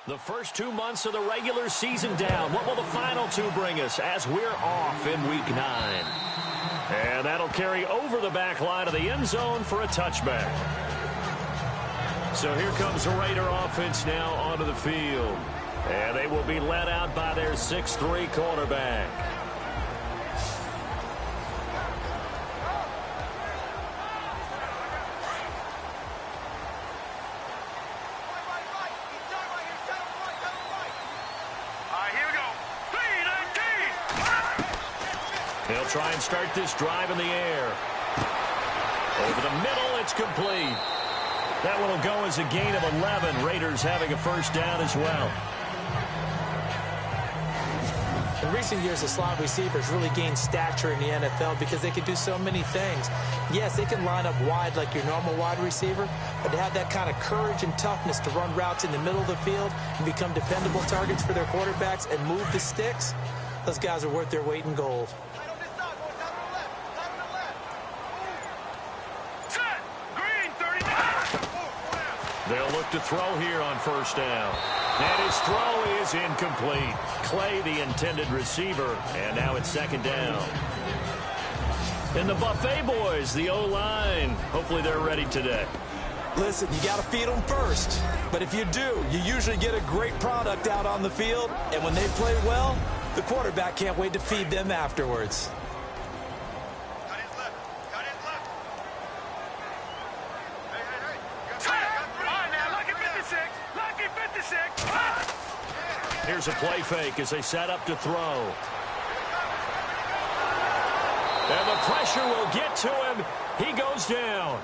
The first 2 months of the regular season down. What will the final 2 bring us as we're off in Week 9? And that'll carry over the back line of the end zone for a touchback. So here comes the Raider offense now onto the field. And they will be led out by their 6'3" quarterback. They'll try and start this drive in the air. Over the middle, it's complete. That one will go as a gain of 11. Raiders having a first down as well. In recent years, the slot receivers really gained stature in the NFL because they can do so many things. Yes, they can line up wide like your normal wide receiver, but to have that kind of courage and toughness to run routes in the middle of the field and become dependable targets for their quarterbacks and move the sticks, those guys are worth their weight in gold. They'll look to throw here on first down. And his throw is incomplete. Clay, the intended receiver, and now it's second down. And the Buffet boys, the O-line, hopefully they're ready today. Listen, you got to feed them first. But if you do, you usually get a great product out on the field. And when they play well, the quarterback can't wait to feed them afterwards. Here's a play fake as they set up to throw. And the pressure will get to him. He goes down.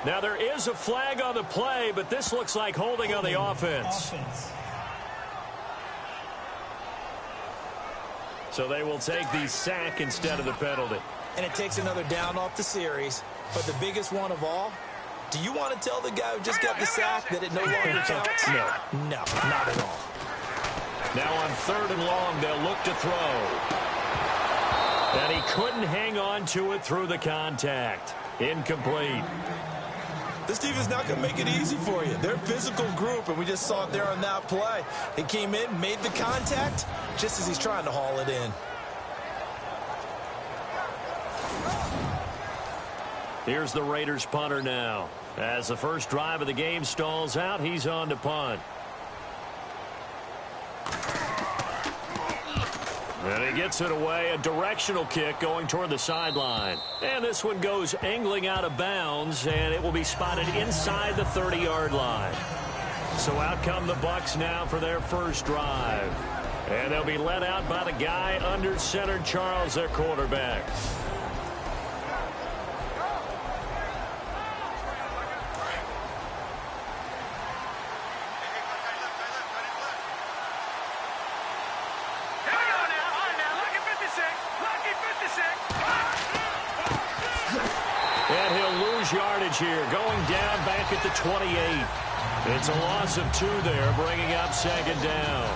Now there is a flag on the play, but this looks like holding on the offense. So they will take the sack instead of the penalty. And it takes another down off the series. But the biggest one of all, do you want to tell the guy who just got the sack that it no longer counts? No. No, not at all. Now on 3rd and long, they'll look to throw. And he couldn't hang on to it through the contact. Incomplete. This defense not going to make it easy for you. They're a physical group, and we just saw it there on that play. He came in, made the contact, just as he's trying to haul it in. Here's the Raiders punter now. As the first drive of the game stalls out, he's on to punt. And he gets it away, a directional kick going toward the sideline. And this one goes angling out of bounds, and it will be spotted inside the 30-yard line. So out come the Bucs now for their first drive. And they'll be led out by the guy under center, Charles, their quarterback. And he'll lose yardage here, going down back at the 28. It's a loss of 2 there, bringing up second down.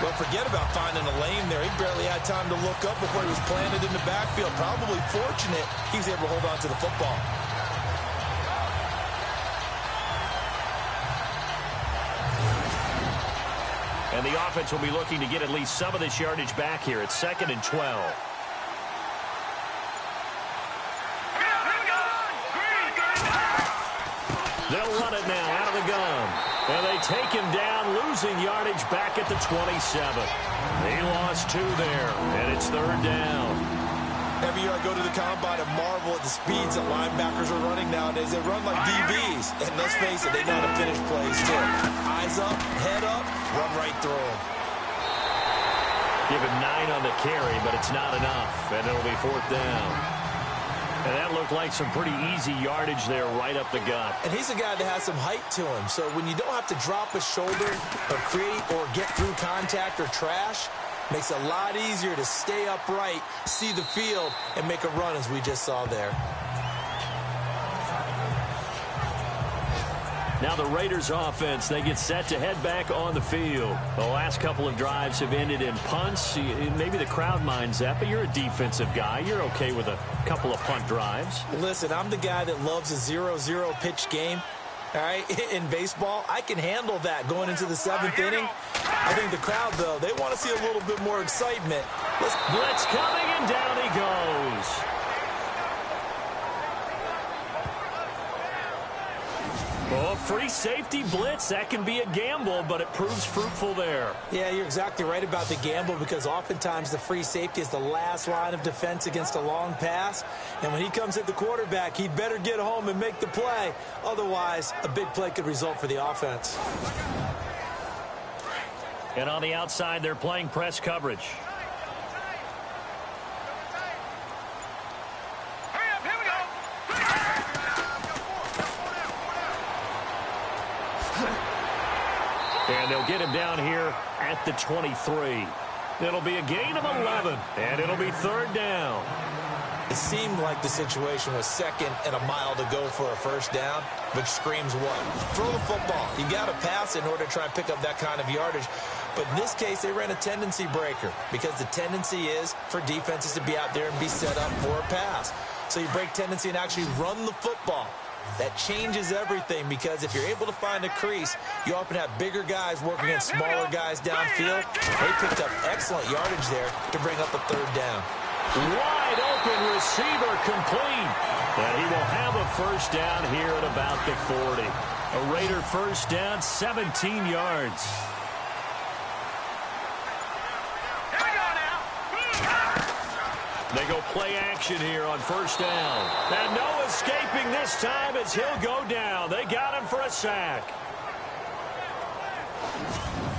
Well, forget about finding a lane there. He barely had time to look up before he was planted in the backfield. Probably fortunate he was able to hold on to the football. And the offense will be looking to get at least some of this yardage back here. It's 2nd and 12. They'll run it now out of the gun. And they take him down, losing yardage back at the 27. He lost 2 there, and it's 3rd down. Every year I go to the combine and marvel at the speeds that linebackers are running nowadays. They run like DBs. And let's face it, they know how to finish plays too. Eyes up, head up, run right through them. Give him 9 on the carry, but it's not enough. And it'll be 4th down. And that looked like some pretty easy yardage there right up the gut. And he's a guy that has some height to him. So when you don't have to drop a shoulder or create or get through contact or trash, makes it a lot easier to stay upright, see the field, and make a run as we just saw there. Now the Raiders offense, they get set to head back on the field. The last couple of drives have ended in punts. Maybe the crowd minds that, but you're a defensive guy. You're okay with a couple of punt drives. Listen, I'm the guy that loves a 0-0 pitch game. All right, in baseball, I can handle that going into the 7th inning. I think the crowd, though, they want to see a little bit more excitement. Blitz coming, and down he goes. Oh, free safety blitz. That can be a gamble, but it proves fruitful there. Yeah, you're exactly right about the gamble, because oftentimes the free safety is the last line of defense against a long pass. And when he comes at the quarterback, he'd better get home and make the play. Otherwise, a big play could result for the offense. And on the outside, they're playing press coverage. And they'll get him down here at the 23. It'll be a gain of 11, and it'll be 3rd down. It seemed like the situation was 2nd and a mile to go for a 1st down, which screams what? Throw the football. You got to pass in order to try and pick up that kind of yardage. But in this case, they ran a tendency breaker, because the tendency is for defenses to be out there and be set up for a pass. So you break tendency and actually run the football. That changes everything, because if you're able to find a crease, you often have bigger guys working against smaller guys downfield. They picked up excellent yardage there to bring up a 3rd down. Wide open receiver, complete. And he will have a 1st down here at about the 40. A Raider 1st down, 17 yards. They go play action here on 1st down. And no escaping this time as he'll go down. They got him for a sack.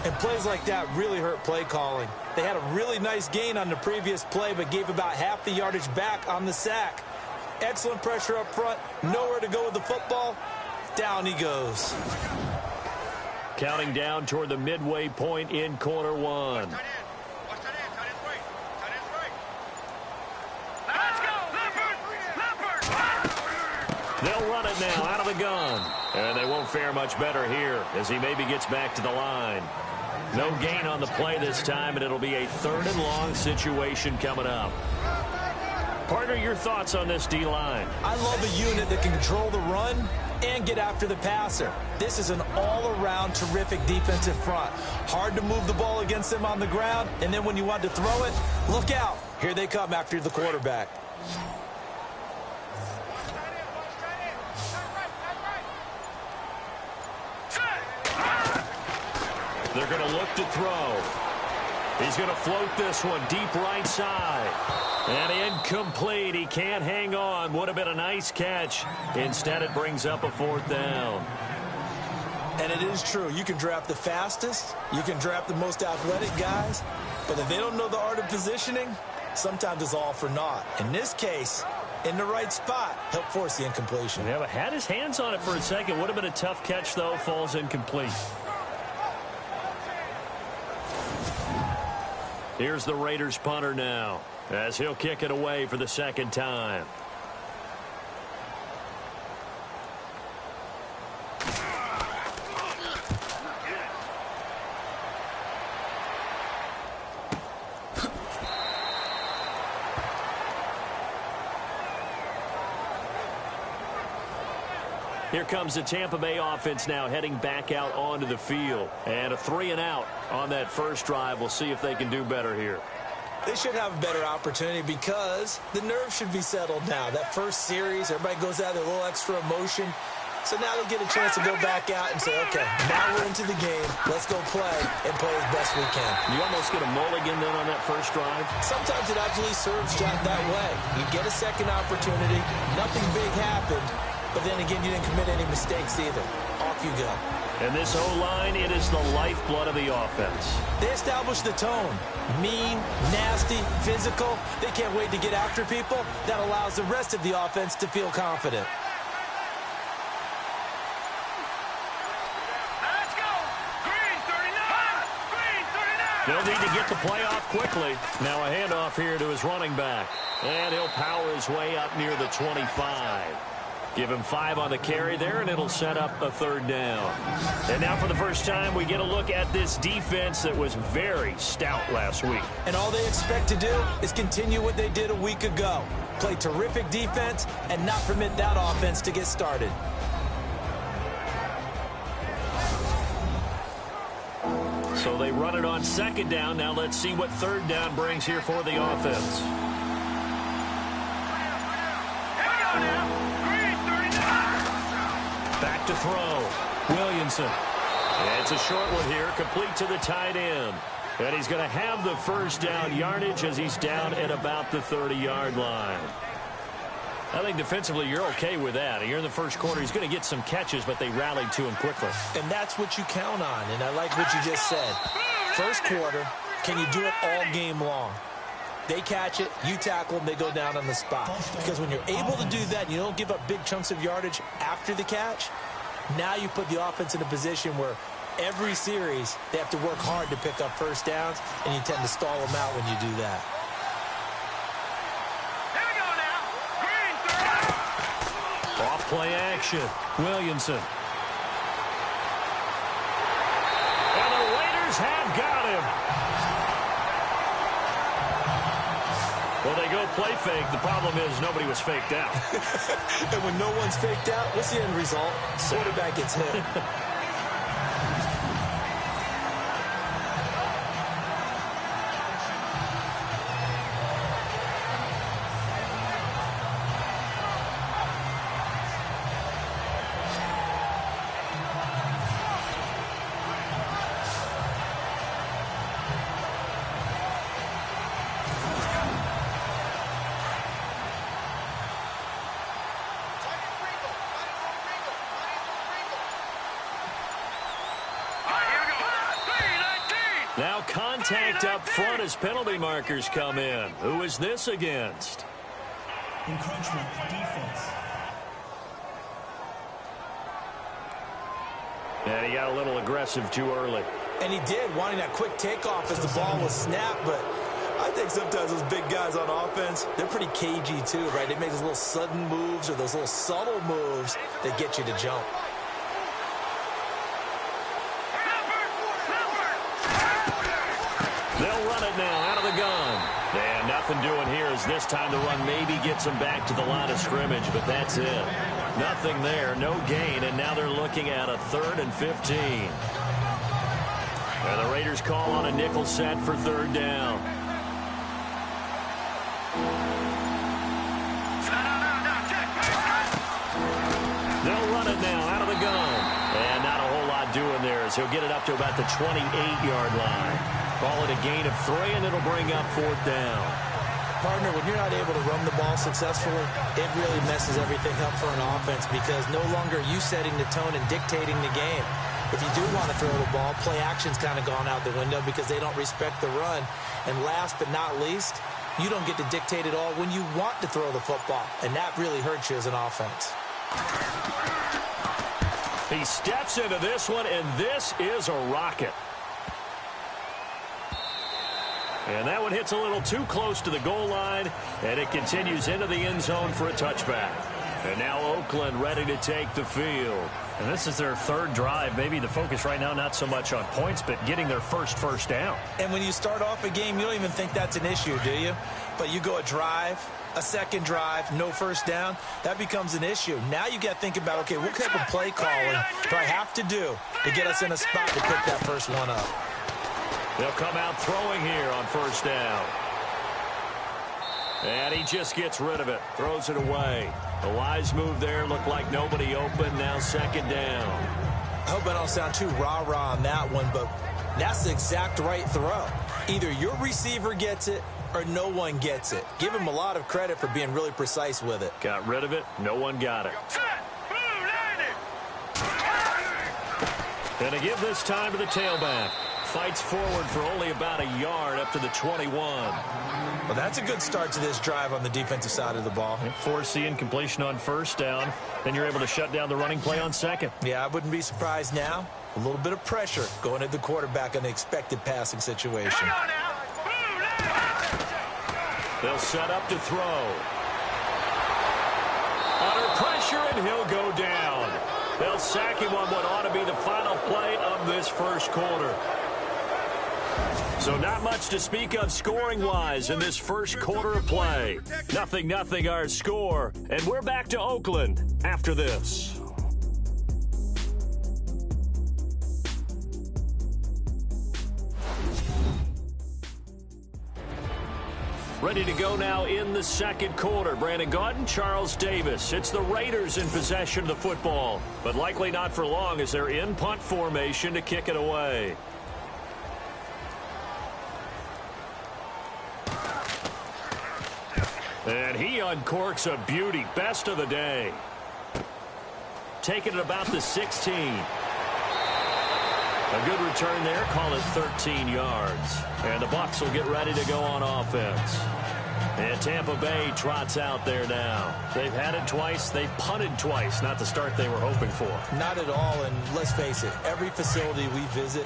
And plays like that really hurt play calling. They had a really nice gain on the previous play, but gave about half the yardage back on the sack. Excellent pressure up front. Nowhere to go with the football. Down he goes. Counting down toward the midway point in quarter 1. They'll run it now out of the gun. And they won't fare much better here as he maybe gets back to the line. No gain on the play this time, and it'll be a 3rd and long situation coming up. Partner, your thoughts on this D-line? I love a unit that can control the run and get after the passer. This is an all-around terrific defensive front. Hard to move the ball against them on the ground, and then when you want to throw it, look out. Here they come after the quarterback. They're going to look to throw. He's going to float this one deep right side. And incomplete. He can't hang on. Would have been a nice catch. Instead, it brings up a 4th down. And it is true. You can draft the fastest. You can draft the most athletic guys. But if they don't know the art of positioning, sometimes it's all for naught. In this case, in the right spot, help force the incompletion. Yeah, but had his hands on it for a second. Would have been a tough catch, though. Falls incomplete. Here's the Raiders punter now, as he'll kick it away for the 2nd time. Here comes the Tampa Bay offense now heading back out onto the field. And a 3 and out on that first drive. We'll see if they can do better here. They should have a better opportunity because the nerves should be settled now. That first series, everybody goes out with a little extra emotion. So now they get a chance to go back out and say, okay, now we're into the game. Let's go play and play as best we can. You almost get a mulligan then on that first drive? Sometimes it absolutely serves Jack that way. You get a second opportunity. Nothing big happened. But then again, you didn't commit any mistakes either. Off you go. And this O-line, it is the lifeblood of the offense. They establish the tone. Mean, nasty, physical. They can't wait to get after people. That allows the rest of the offense to feel confident. Let's go! Green 39! Green 39! They'll need to get the play off quickly. Now a handoff here to his running back. And he'll power his way up near the 25. Give him 5 on the carry there, and it'll set up a 3rd down. And now for the first time, we get a look at this defense that was very stout last week. And all they expect to do is continue what they did a week ago. Play terrific defense and not permit that offense to get started. So they run it on second down. Now let's see what third down brings here for the offense. Back to throw. Williamson. And it's a short one here, complete to the tight end. And he's going to have the first down yardage as he's down at about the 30-yard line. I think defensively you're okay with that. You're in the first quarter. He's going to get some catches, but they rallied to him quickly. And that's what you count on, and I like what you just said. First quarter, can you do it all game long? They catch it, you tackle them, they go down on the spot. Because when you're able to do that and you don't give up big chunks of yardage after the catch, now you put the offense in a position where every series they have to work hard to pick up first downs, and you tend to stall them out when you do that. Off play action. Williamson. And the Raiders have got him. Well, they go play fake. The problem is nobody was faked out. And when no one's faked out, what's the end result? Quarterback gets hit. Now contact up front as penalty markers come in. Who is this against? Encroachment defense. And he got a little aggressive too early. And he did, wanting that quick takeoff as the ball was snapped, but I think sometimes those big guys on offense, they're pretty cagey too, right? They make those little sudden moves or those little subtle moves that get you to jump. They'll run it now out of the gun. And nothing doing here as this time the run maybe gets them back to the line of scrimmage, but that's it. Nothing there, no gain, and now they're looking at a 3rd and 15. And the Raiders call on a nickel set for third down. They'll run it now out of the gun. And not a whole lot doing there as he'll get it up to about the 28-yard line. Call it a gain of 3, and it'll bring up fourth down. Partner, when you're not able to run the ball successfully, it really messes everything up for an offense because no longer are you setting the tone and dictating the game. If you do want to throw the ball, play action's kind of gone out the window because they don't respect the run. And last but not least, you don't get to dictate it all when you want to throw the football. And that really hurts you as an offense. He steps into this one, and this is a rocket. And that one hits a little too close to the goal line, and it continues into the end zone for a touchback. And now Oakland ready to take the field. And this is their third drive. Maybe the focus right now not so much on points, but getting their first down. And when you start off a game, you don't even think that's an issue, do you? But you go a drive, a second drive, no first down, that becomes an issue. Now you got to think about, okay, what type of play calling do I have to do to get us in a spot to pick that first one up? They'll come out throwing here on first down. And he just gets rid of it, throws it away. A wise move there, looked like nobody open, now second down. I hope I don't sound too rah-rah on that one, but that's the exact right throw. Either your receiver gets it or no one gets it. Give him a lot of credit for being really precise with it. Got rid of it, no one got it. And to give this time to the tailback. Fights forward for only about a yard up to the 21. Well, that's a good start to this drive on the defensive side of the ball. Forcing completion on first down. Then you're able to shut down the running play on second. Yeah, I wouldn't be surprised now. A little bit of pressure going at the quarterback in the expected passing situation. They'll set up to throw. Under pressure, and he'll go down. They'll sack him on what ought to be the final play of this first quarter. So not much to speak of scoring-wise in this first quarter of play. 0-0 our score, and we're back to Oakland after this. All Ready to go now in the second quarter. Brandon Gaudin, Charles Davis. It's the Raiders in possession of the football, but likely not for long as they're in punt formation to kick it away. And he uncorks a beauty. Best of the day. Taking it about the 16. A good return there. Call it 13 yards. And the Bucs will get ready to go on offense. And Tampa Bay trots out there now. They've had it twice. They've punted twice. Not the start they were hoping for. Not at all. And let's face it, every facility we visit,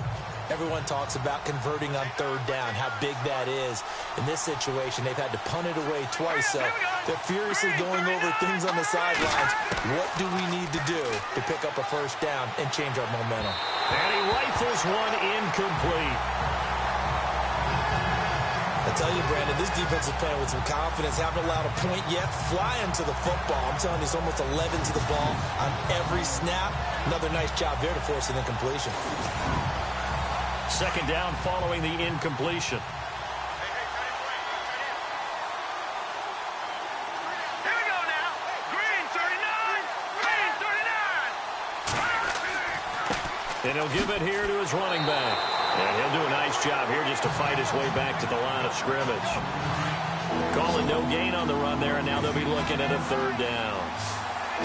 everyone talks about converting on third down, how big that is. In this situation, they've had to punt it away twice, so they're furiously going over things on the sidelines. What do we need to do to pick up a first down and change our momentum? And he rifles one incomplete. I tell you, Brandon, this defense is playing with some confidence. Haven't allowed a point yet. Flying to the football. I'm telling you, it's almost 11 to the ball on every snap. Another nice job there to force an incompletion. Second down following the incompletion. Here we go now. Green 39. Green 39. And he'll give it here to his running back. And he'll do a nice job here just to fight his way back to the line of scrimmage. Calling no gain on the run there, and now they'll be looking at a third down.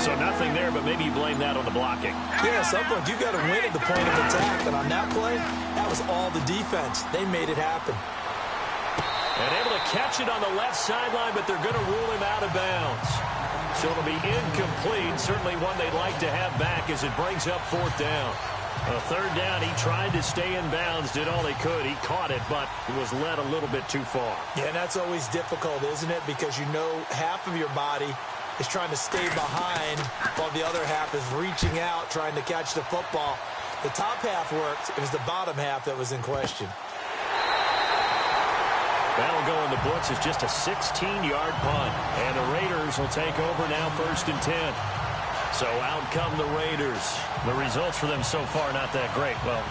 So nothing there, but maybe you blame that on the blocking. Yeah, at some point, you've got to win at the point of attack. And on that play, that was all the defense. They made it happen. And able to catch it on the left sideline, but they're going to rule him out of bounds. So it'll be incomplete. Certainly one they'd like to have back as it brings up fourth down. A third down, he tried to stay in bounds, did all he could. He caught it, but it was led a little bit too far. Yeah, and that's always difficult, isn't it? Because you know half of your body is trying to stay behind while the other half is reaching out, trying to catch the football. The top half worked. It was the bottom half that was in question. That'll go in the books as just a 16-yard punt. And the Raiders will take over now, 1st and 10. So out come the Raiders. The results for them so far not that great. Well,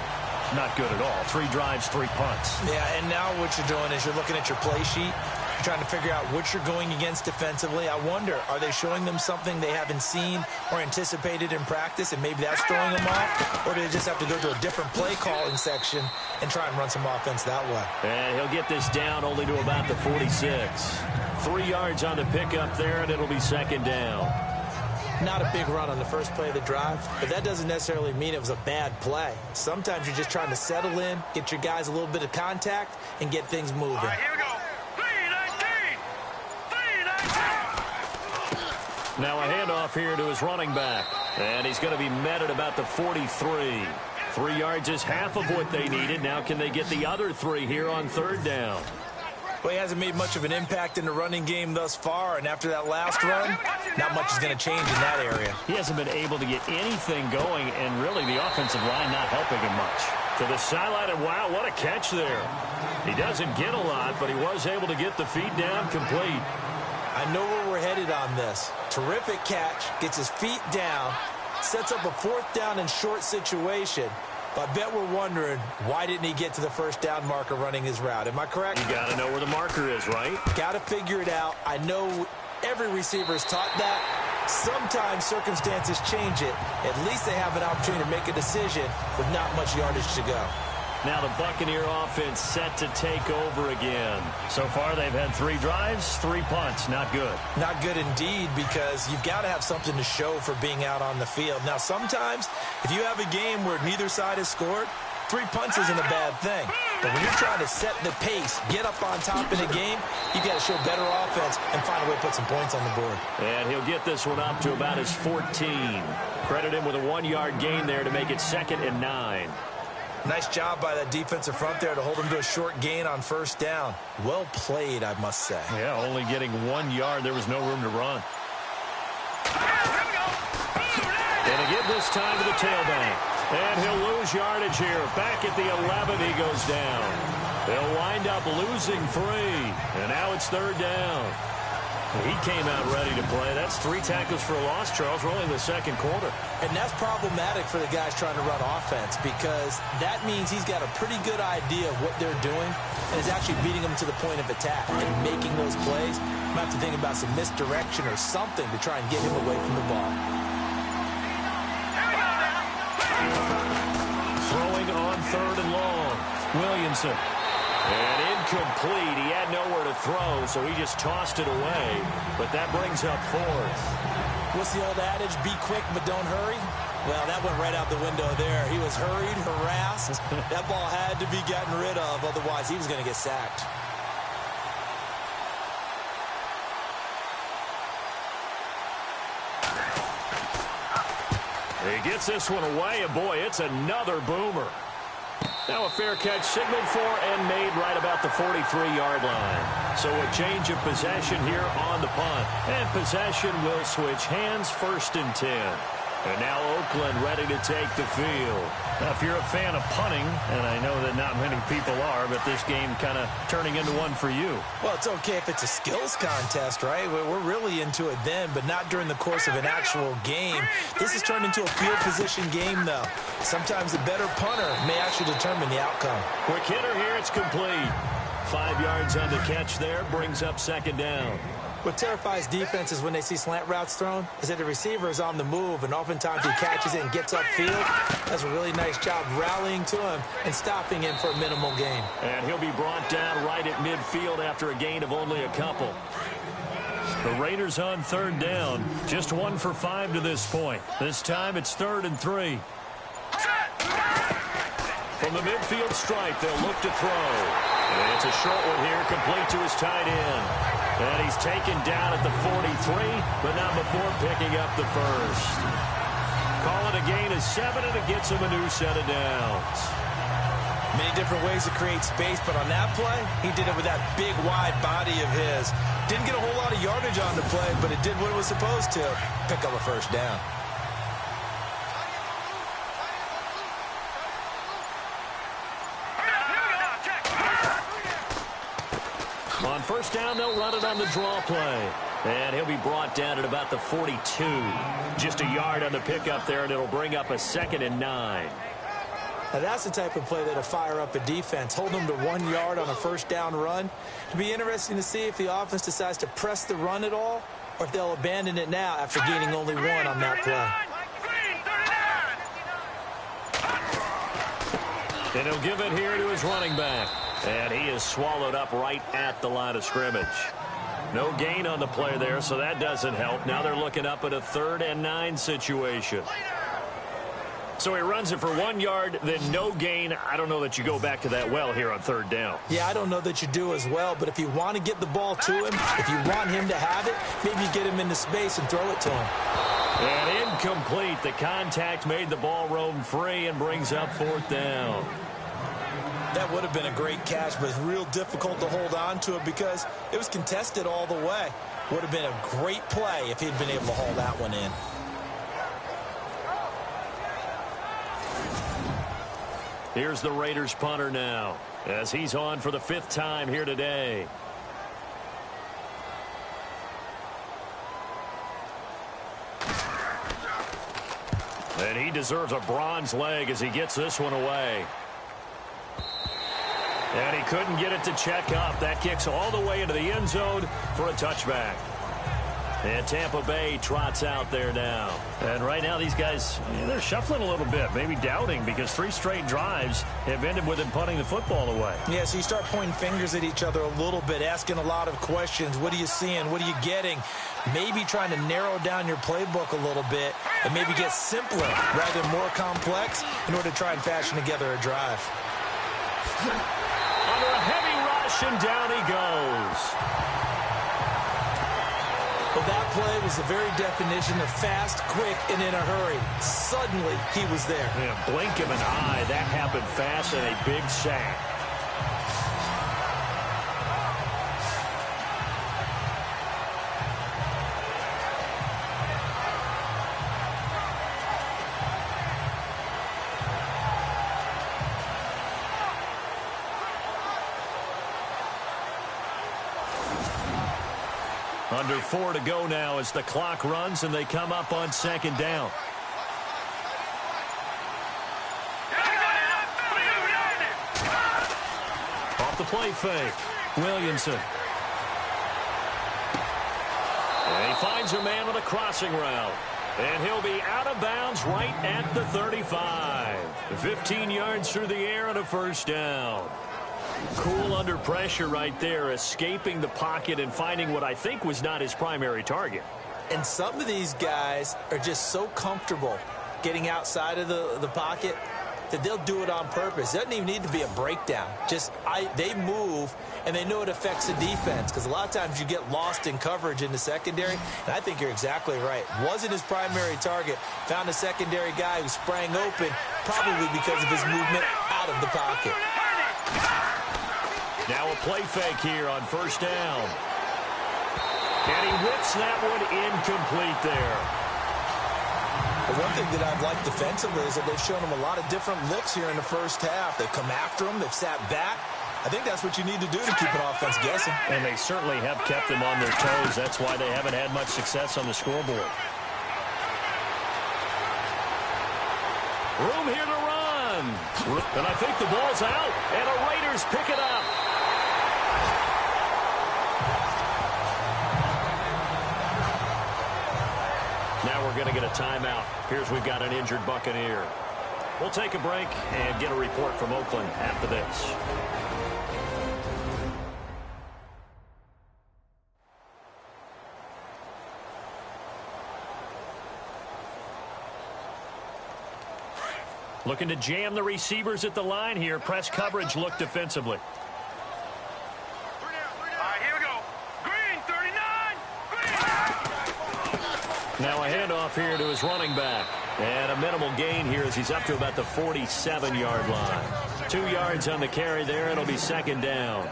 not good at all. 3 drives, 3 punts. Yeah, and now what you're doing is you're looking at your play sheet. You're trying to figure out what you're going against defensively. I wonder, are they showing them something they haven't seen or anticipated in practice, and maybe that's throwing them off? Or do they just have to go to a different play calling section and try and run some offense that way? And he'll get this down only to about the 46. 3 yards on the pickup there, and it'll be second down. Not a big run on the first play of the drive, but that doesn't necessarily mean it was a bad play. Sometimes you're just trying to settle in, get your guys a little bit of contact, and get things moving. All right, here we go. 319. 319. Now a handoff here to his running back. And he's going to be met at about the 43. 3 yards is half of what they needed. Now can they get the other 3 here on third down? Well, he hasn't made much of an impact in the running game thus far, and after that last run, not much is going to change in that area. He hasn't been able to get anything going, and really the offensive line not helping him much. To the sideline, and wow, what a catch there. He doesn't get a lot, but he was able to get the feet down complete. I know where we're headed on this. Terrific catch, gets his feet down, sets up a 4th down and short situation. But I bet we're wondering, why didn't he get to the first down marker running his route? Am I correct? You got to know where the marker is, right? Got to figure it out. I know every receiver is taught that. Sometimes circumstances change it. At least they have an opportunity to make a decision with not much yardage to go. Now the Buccaneer offense set to take over again. So far they've had 3 drives, 3 punts. Not good. Not good indeed, because you've got to have something to show for being out on the field. Now sometimes if you have a game where neither side has scored, 3 punts isn't a bad thing. But when you're trying to set the pace, get up on top in a game, you've got to show better offense and find a way to put some points on the board. And he'll get this one up to about his 14. Credit him with a 1-yard gain there to make it 2nd and 9. Nice job by that defensive front there to hold him to a short gain on first down. Well played, I must say. Yeah, only getting 1 yard. There was no room to run. And again this time to the tailback. And he'll lose yardage here. Back at the 11, he goes down. They'll wind up losing 3. And now it's third down. He came out ready to play. That's 3 tackles for a loss, Charles. We're only in the second quarter. And that's problematic for the guys trying to run offense, because that means he's got a pretty good idea of what they're doing, and is actually beating them to the point of attack and making those plays. You might have to think about some misdirection or something to try and get him away from the ball. Throwing on 3rd and long. Williamson. And incomplete. He had nowhere to throw, so he just tossed it away. But that brings up 4th. What's the old adage? Be quick, but don't hurry. Well, that went right out the window there. He was hurried, harassed. That ball had to be gotten rid of, otherwise he was going to get sacked. He gets this one away, and boy, it's another boomer. Now a fair catch signaled for and made right about the 43-yard line. So a change of possession here on the punt. And possession will switch hands, 1st and 10. And now Oakland ready to take the field. Now, if you're a fan of punting, and I know that not many people are, but this game kind of turning into one for you. Well, it's okay if it's a skills contest, right? We're really into it then, but not during the course of an actual game. This has turned into a field position game, though. Sometimes the better punter may actually determine the outcome. Quick hitter here, it's complete. 5 yards on the catch there, brings up 2nd down. What terrifies defenses when they see slant routes thrown is that the receiver is on the move, and oftentimes he catches it and gets upfield. Does a really nice job rallying to him and stopping him for a minimal gain. And he'll be brought down right at midfield after a gain of only a couple. The Raiders on 3rd down. Just 1 for 5 to this point. This time it's 3rd and 3. From the midfield stripe, they'll look to throw. And it's a short one here, complete to his tight end. And he's taken down at the 43, but not before picking up the 1st. Call it a gain of 7, and it gets him a new set of downs. Many different ways to create space, but on that play, he did it with that big, wide body of his. Didn't get a whole lot of yardage on the play, but it did what it was supposed to. Pick up a 1st down. On 1st down, they'll run it on the draw play. And he'll be brought down at about the 42. Just a yard on the pickup there, and it'll bring up a 2nd and 9. Now that's the type of play that'll fire up a defense. Hold them to 1 yard on a 1st down run. It'll be interesting to see if the offense decides to press the run at all, or if they'll abandon it now after gaining only 1 on that play. And he'll give it here to his running back. And he is swallowed up right at the line of scrimmage. No gain on the play there, so that doesn't help. Now they're looking up at a 3rd and 9 situation. So he runs it for 1 yard, then no gain. I don't know that you go back to that well here on 3rd down. Yeah, I don't know that you do as well, but if you want to get the ball to him, if you want him to have it, maybe you get him into space and throw it to him. And incomplete. The contact made the ball roam free and brings up 4th down. That would have been a great catch, but it's real difficult to hold on to it because it was contested all the way. Would have been a great play if he'd been able to haul that one in. Here's the Raiders punter now, as he's on for the 5th time here today. And he deserves a bronze leg as he gets this one away. And he couldn't get it to check up. That kicks all the way into the end zone for a touchback. And Tampa Bay trots out there now. And right now these guys, they're shuffling a little bit, maybe doubting, because 3 straight drives have ended with them punting the football away. Yeah, so you start pointing fingers at each other a little bit, asking a lot of questions. What are you seeing? What are you getting? Maybe trying to narrow down your playbook a little bit and maybe get simpler rather than more complex in order to try and fashion together a drive. Under a heavy rush, and down he goes. Well, that play was the very definition of fast, quick, and in a hurry. Suddenly, he was there. Yeah, blink of an eye. That happened fast and a big sack. Under 4 to go now as the clock runs and they come up on 2nd down. Off the play fake. Williamson. And he finds a man with a crossing route. And he'll be out of bounds right at the 35. 15 yards through the air and a first down. Cool under pressure right there, escaping the pocket and finding what I think was not his primary target. And some of these guys are just so comfortable getting outside of the pocket that they'll do it on purpose. It doesn't even need to be a breakdown. They move, and they know it affects the defense, because a lot of times you get lost in coverage in the secondary, and I think you're exactly right. Wasn't his primary target. Found a secondary guy who sprang open, probably because of his movement out of the pocket. Now a play fake here on first down. And he whips that one incomplete there. The one thing that I've liked defensively is that they've shown him a lot of different looks here in the first half. They've come after him. They've sat back. I think that's what you need to do to keep an offense guessing. And they certainly have kept them on their toes. That's why they haven't had much success on the scoreboard. Room here to run. And I think the ball's out. And the Raiders pick it up. Now we're going to get a timeout. Here's we've got an injured Buccaneer. We'll take a break and get a report from Oakland after this. Looking to jam the receivers at the line here. Press coverage look defensively. Now a handoff here to his running back. And a minimal gain here as he's up to about the 47-yard line. 2 yards on the carry there. It'll be second down.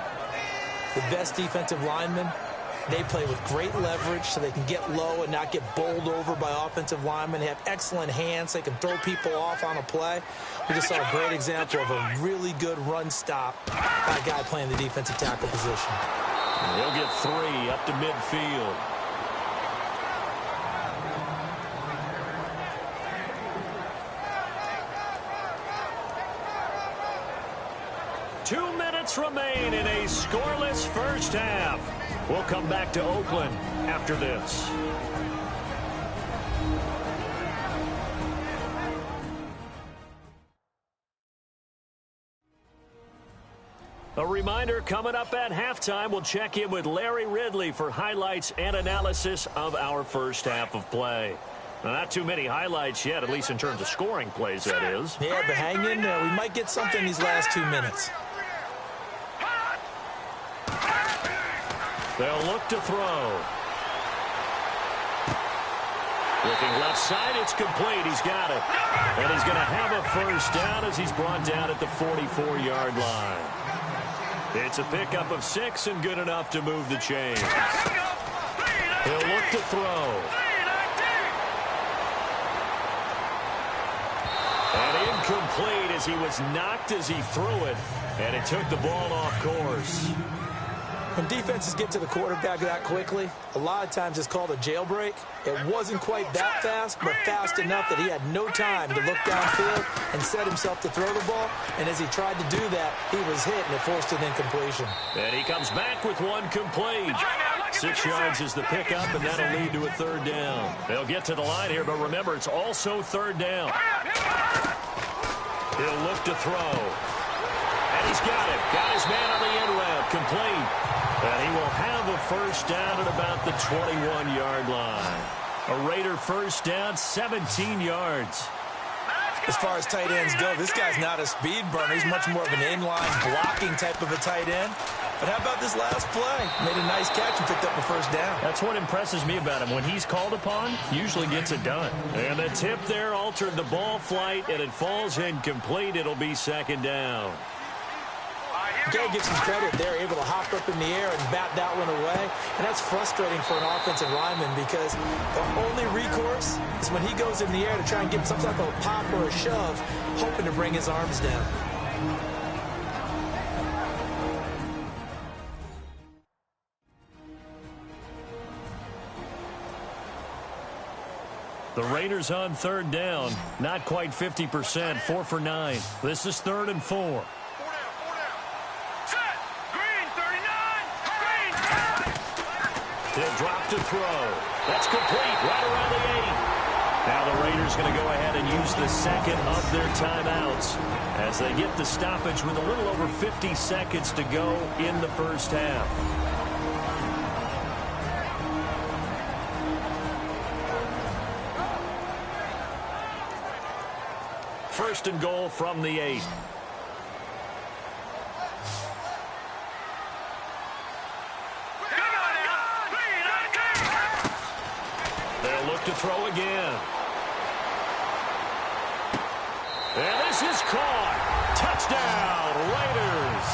The best defensive linemen, they play with great leverage so they can get low and not get bowled over by offensive linemen. They have excellent hands. They can throw people off on a play. We just saw a great example of a really good run stop by a guy playing the defensive tackle position. And he'll get 3 up to midfield. Remain in a scoreless first half. We'll come back to Oakland after this. A reminder, coming up at halftime, we'll check in with Larry Ridley for highlights and analysis of our first half of play. Now, not too many highlights yet, at least in terms of scoring plays, that is. Yeah, but hang in there. We might get something these last 2 minutes. They'll look to throw. Looking left side, it's complete. He's got it. And he's going to have a first down as he's brought down at the 44-yard line. It's a pickup of 6 and good enough to move the chains. He'll look to throw. And incomplete as he was knocked as he threw it. And it took the ball off course. When defenses get to the quarterback that quickly, a lot of times it's called a jailbreak. It wasn't quite that fast, but fast enough that he had no time to look downfield and set himself to throw the ball. And as he tried to do that, he was hit, and it forced an incompletion. And he comes back with one complete. 6 yards is the pickup, and that'll lead to a third down. They'll get to the line here, but remember, it's also third down. He'll look to throw. And he's got it. Got his man on the end route. Complete. And he will have a first down at about the 21-yard line. A Raider first down, 17 yards. As far as tight ends go, this guy's not a speed burner. He's much more of an inline blocking type of a tight end. But how about this last play? Made a nice catch and picked up a first down. That's what impresses me about him. When he's called upon, usually gets it done. And the tip there altered the ball flight, and it falls incomplete. It'll be second down. You got to give some credit. They're able to hop up in the air and bat that one away. And that's frustrating for an offensive lineman because the only recourse is when he goes in the air to try and get some type of a pop or a shove, hoping to bring his arms down. The Raiders on third down. Not quite 50%. 4 for 9. This is 3rd and 4. He'll drop to throw. That's complete right around the 8. Now the Raiders going to go ahead and use the second of their timeouts as they get the stoppage with a little over 50 seconds to go in the first half. First and goal from the 8. They'll look to throw again. And this is caught. Touchdown, Raiders.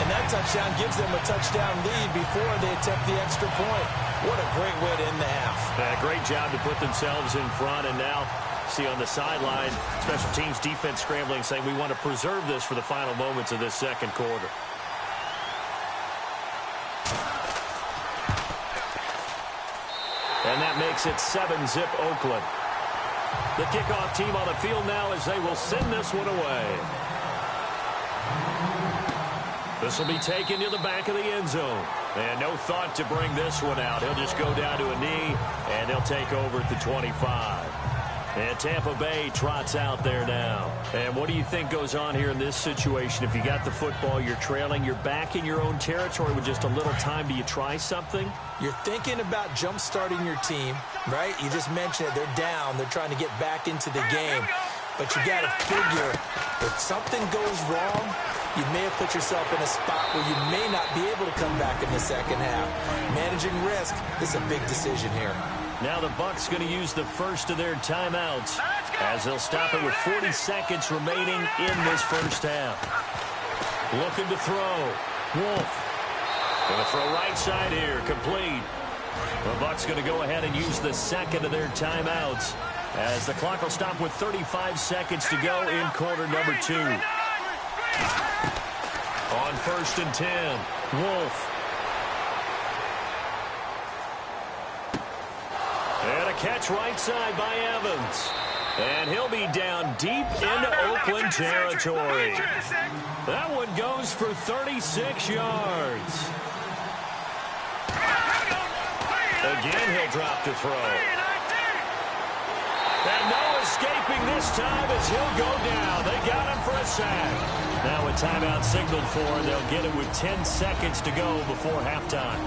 And that touchdown gives them a touchdown lead before they attempt the extra point. What a great way to end the half. Great job to put themselves in front, and now see on the sideline, special teams defense scrambling, saying we want to preserve this for the final moments of this second quarter. And that makes it 7-zip Oakland. The kickoff team on the field now as they will send this one away. This will be taken to the back of the end zone. And no thought to bring this one out. He'll just go down to a knee, and he'll take over at the 25. And Tampa Bay trots out there now. And what do you think goes on here in this situation? If you got the football, you're trailing, you're back in your own territory with just a little time. Do you try something? You're thinking about jump-starting your team, right? You just mentioned it. They're down. They're trying to get back into the game. But you got to figure if something goes wrong, you may have put yourself in a spot where you may not be able to come back in the second half. Managing risk is a big decision here. Now the Bucs going to use the first of their timeouts as they'll stop it with 40 seconds remaining in this first half. Looking to throw. Wolf. Going to throw right side here. Complete. The Bucs going to go ahead and use the second of their timeouts as the clock will stop with 35 seconds to go in quarter number 2. On 1st and 10, Wolf. And a catch right side by Evans. And he'll be down deep into Oakland territory. That one goes for 36 yards. Again, he'll drop to throw. And no escaping this time as he'll go down. They got him for a sack. Now a timeout signaled for, and they'll get it with 10 seconds to go before halftime.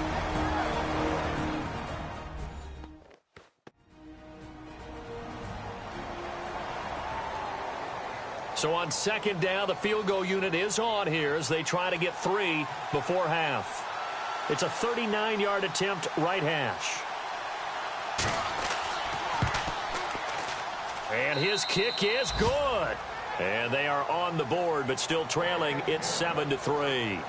So on second down, the field goal unit is on here as they try to get 3 before half. It's a 39-yard attempt, right hash. And his kick is good. And they are on the board, but still trailing. It's 7-3.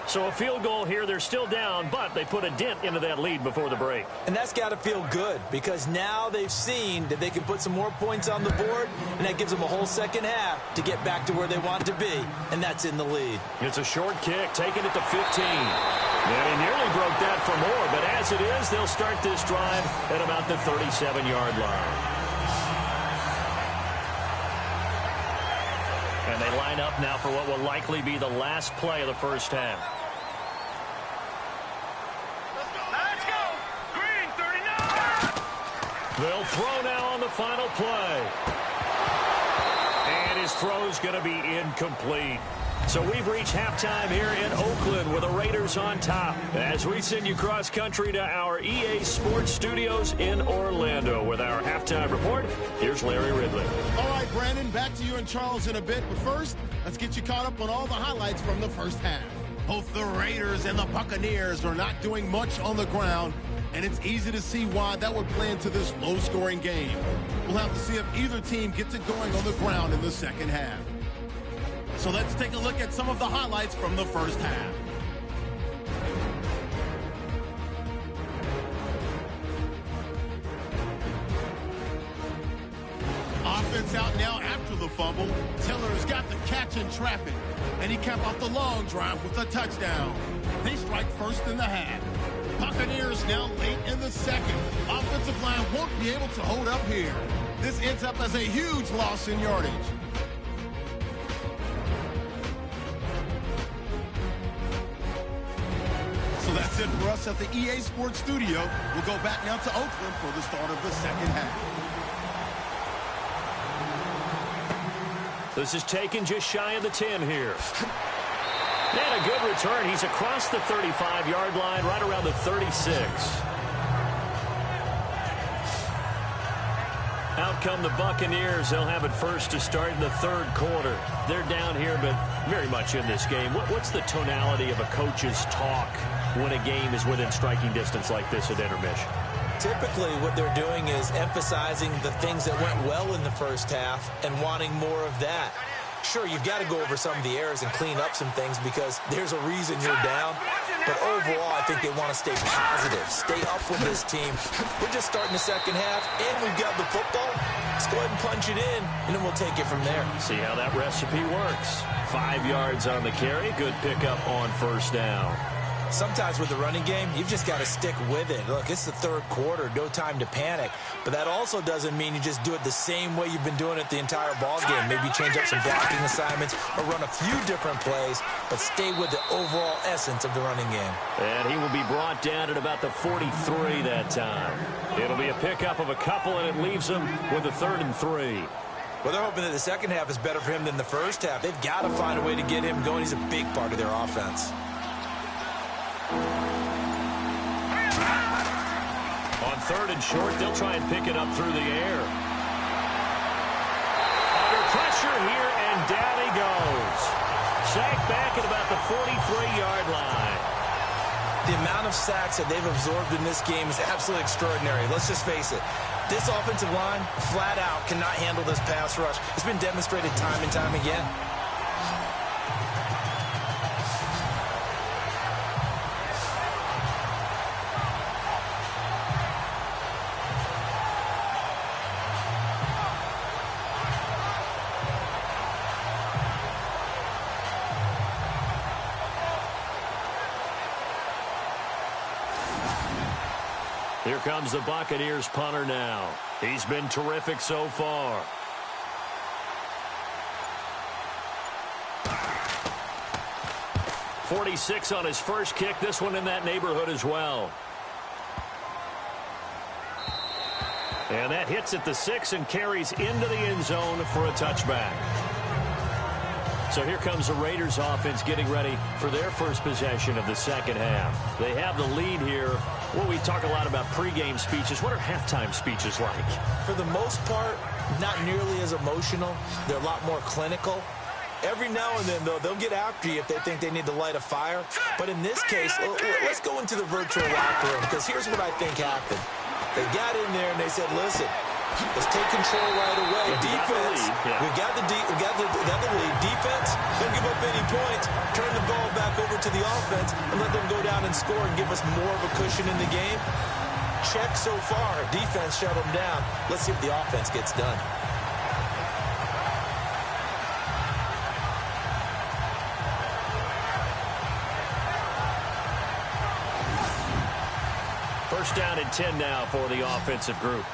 So a field goal here. They're still down, but they put a dent into that lead before the break. And that's got to feel good because now they've seen that they can put some more points on the board, and that gives them a whole second half to get back to where they want to be, and that's in the lead. It's a short kick, taking it to 15. And he nearly broke that for more, but as it is, they'll start this drive at about the 37-yard line. And they line up now for what will likely be the last play of the first half. Let's go! Green, 39! They'll throw now on the final play. And his throw's going to be incomplete. So we've reached halftime here in Oakland with the Raiders on top as we send you cross country to our EA Sports Studios in Orlando with our halftime report. Here's Larry Ridley. All right, Brandon, back to you and Charles in a bit. But first, let's get you caught up on all the highlights from the first half. Both the Raiders and the Buccaneers are not doing much on the ground, and it's easy to see why that would play into this low-scoring game. We'll have to see if either team gets it going on the ground in the second half. So let's take a look at some of the highlights from the first half. Offense out now after the fumble. Tiller's got the catch in traffic, and he capped off the long drive with a touchdown. They strike first in the half. Buccaneers now late in the second. Offensive line won't be able to hold up here. This ends up as a huge loss in yardage. So that's it for us at the EA Sports Studio. We'll go back now to Oakland for the start of the second half. This is taken just shy of the 10 here. And a good return. He's across the 35-yard line, right around the 36. Out come the Buccaneers. They'll have it first to start in the third quarter. They're down here, but very much in this game. What's the tonality of a coach's talk when a game is within striking distance like this at intermission? Typically, what they're doing is emphasizing the things that went well in the first half and wanting more of that. Sure, you've got to go over some of the errors and clean up some things because there's a reason you're down. But overall, I think they want to stay positive, stay up with this team. We're just starting the second half, and we've got the football. Let's go ahead and punch it in, and then we'll take it from there. See how that recipe works. 5 yards on the carry. Good pickup on first down. Sometimes with the running game, you've just got to stick with it. Look, it's the third quarter, no time to panic. But that also doesn't mean you just do it the same way you've been doing it the entire ball game. Maybe change up some blocking assignments or run a few different plays, but stay with the overall essence of the running game. And he will be brought down at about the 43 that time. It'll be a pickup of a couple, and it leaves him with a 3rd and 3. Well, they're hoping that the second half is better for him than the first half. They've got to find a way to get him going. He's a big part of their offense. On 3rd and short, they'll try and pick it up through the air. Under pressure here, and down he goes. Sacked back at about the 43-yard line. The amount of sacks that they've absorbed in this game is absolutely extraordinary. Let's just face it. This offensive line, flat out, cannot handle this pass rush. It's been demonstrated time and time again. Here comes the Buccaneers punter now. He's been terrific so far. .46 on his first kick. This one in that neighborhood as well. And that hits at the 6 and carries into the end zone for a touchback. So here comes the Raiders offense getting ready for their first possession of the second half. They have the lead here. Well, we talk a lot about pregame speeches. What are halftime speeches like? For the most part, not nearly as emotional. They're a lot more clinical. Every now and then, though, they'll get after you if they think they need to light a fire. But in this case, let's go into the virtual locker room, because here's what I think happened. They got in there and they said, listen, let's take control right away. Defense, we got the lead. Defense, don't give up any points. Turn the ball back over to the offense and let them go down and score and give us more of a cushion in the game. Check so far. Defense shut them down. Let's see if the offense gets done. First down and 10 now for the offensive group.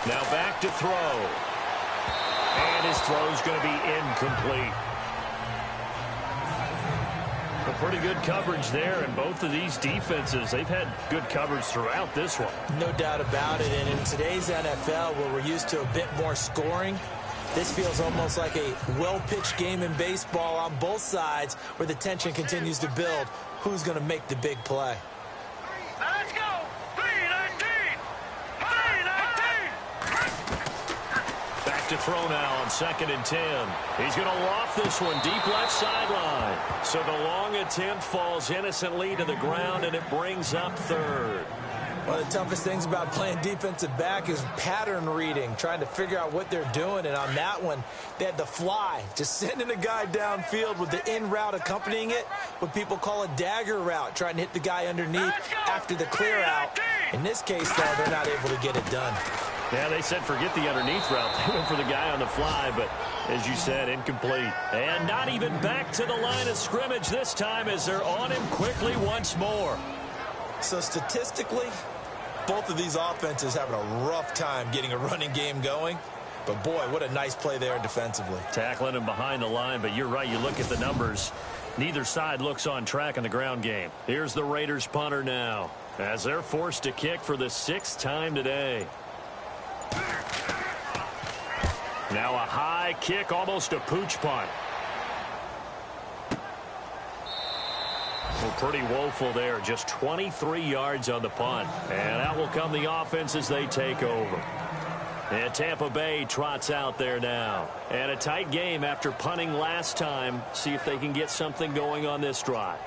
Now back to throw. And his throw's going to be incomplete. A pretty good coverage there, and both of these defenses, they've had good coverage throughout this one. No doubt about it, and in today's NFL, where we're used to a bit more scoring, this feels almost like a well-pitched game in baseball on both sides where the tension continues to build. Who's going to make the big play? Let's go! 3-19! 3-19! Back to throw now on 2nd and 10. He's going to loft this one deep left sideline. So the long attempt falls innocently to the ground, and it brings up 3rd. One of the toughest things about playing defensive back is pattern reading, trying to figure out what they're doing. And on that one, they had the fly, just sending a guy downfield with the in route accompanying it, what people call a dagger route, trying to hit the guy underneath after the clear out. In this case, though, they're not able to get it done. Yeah, they said forget the underneath route. They went for the guy on the fly, but as you said, incomplete. And not even back to the line of scrimmage this time as they're on him quickly once more. So statistically, both of these offenses having a rough time getting a running game going. But, boy, what a nice play there defensively. Tackling him behind the line, but you're right. You look at the numbers. Neither side looks on track in the ground game. Here's the Raiders punter now, as they're forced to kick for the 6th time today. Now a high kick, almost a pooch punt. Well, pretty woeful there. Just 23 yards on the punt. And out will come the offense as they take over. And Tampa Bay trots out there now. And a tight game after punting last time. See if they can get something going on this drive.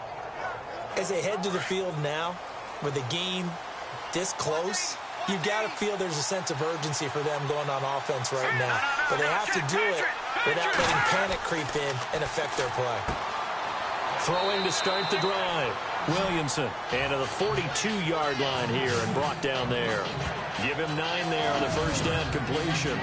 As they head to the field now, with the game this close, you've got to feel there's a sense of urgency for them going on offense right now. But they have to do it without letting panic creep in and affect their play. Throwing to start the drive. Williamson. And to the 42-yard line here and brought down there. Give him 9 there on the first down completion.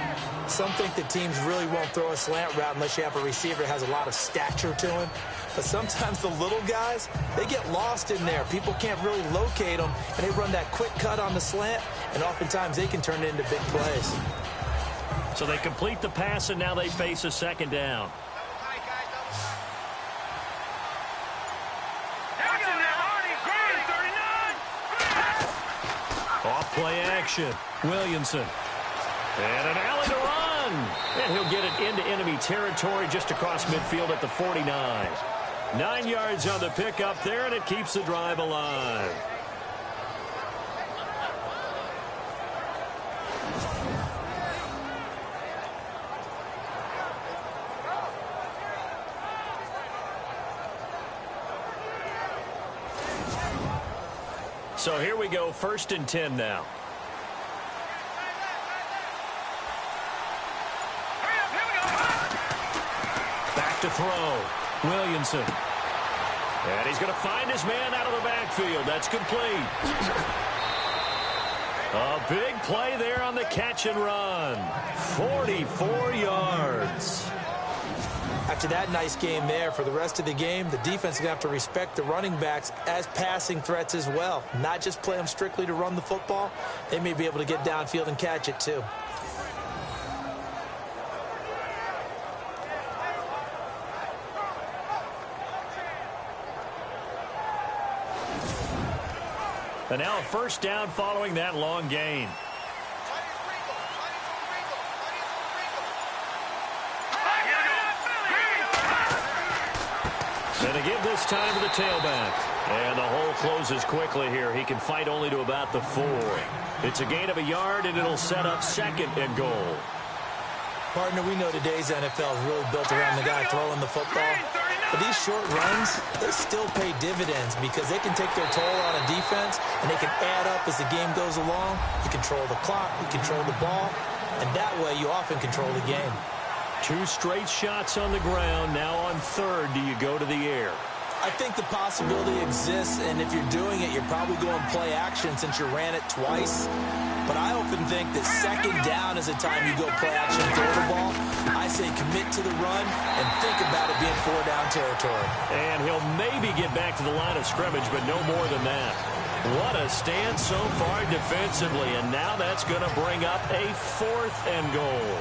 Some think that teams really won't throw a slant route unless you have a receiver that has a lot of stature to him. But sometimes the little guys, they get lost in there. People can't really locate them, and they run that quick cut on the slant, and oftentimes they can turn it into big plays. So they complete the pass, and now they face a second down. Off-play action. Williamson. And an alley to run. And he'll get it into enemy territory just across midfield at the 49. 9 yards on the pickup there, and it keeps the drive alive. So here we go, 1st and 10 now. Back to throw. Williamson. And he's going to find his man out of the backfield. That's complete. A big play there on the catch and run. 44 yards. After that nice game there, for the rest of the game, the defense is going to have to respect the running backs as passing threats as well. Not just play them strictly to run the football. They may be able to get downfield and catch it too. And now a first down following that long gain. And to give this time to the tailback. And the hole closes quickly here. He can fight only to about the 4. It's a gain of a yard, and it'll set up 2nd and goal. Partner, we know today's NFL is really built around the guy throwing the football. But these short runs, they still pay dividends because they can take their toll on a defense, and they can add up as the game goes along. You control the clock, you control the ball, and that way you often control the game. 2 straight shots on the ground. Now on 3rd, do you go to the air? I think the possibility exists, and if you're doing it, you're probably going play action since you ran it twice. But I often think that 2nd down is the time you go play action and throw the ball. I say commit to the run and think about it being 4-down territory. And he'll maybe get back to the line of scrimmage, but no more than that. What a stand so far defensively, and now that's going to bring up a 4th and goal.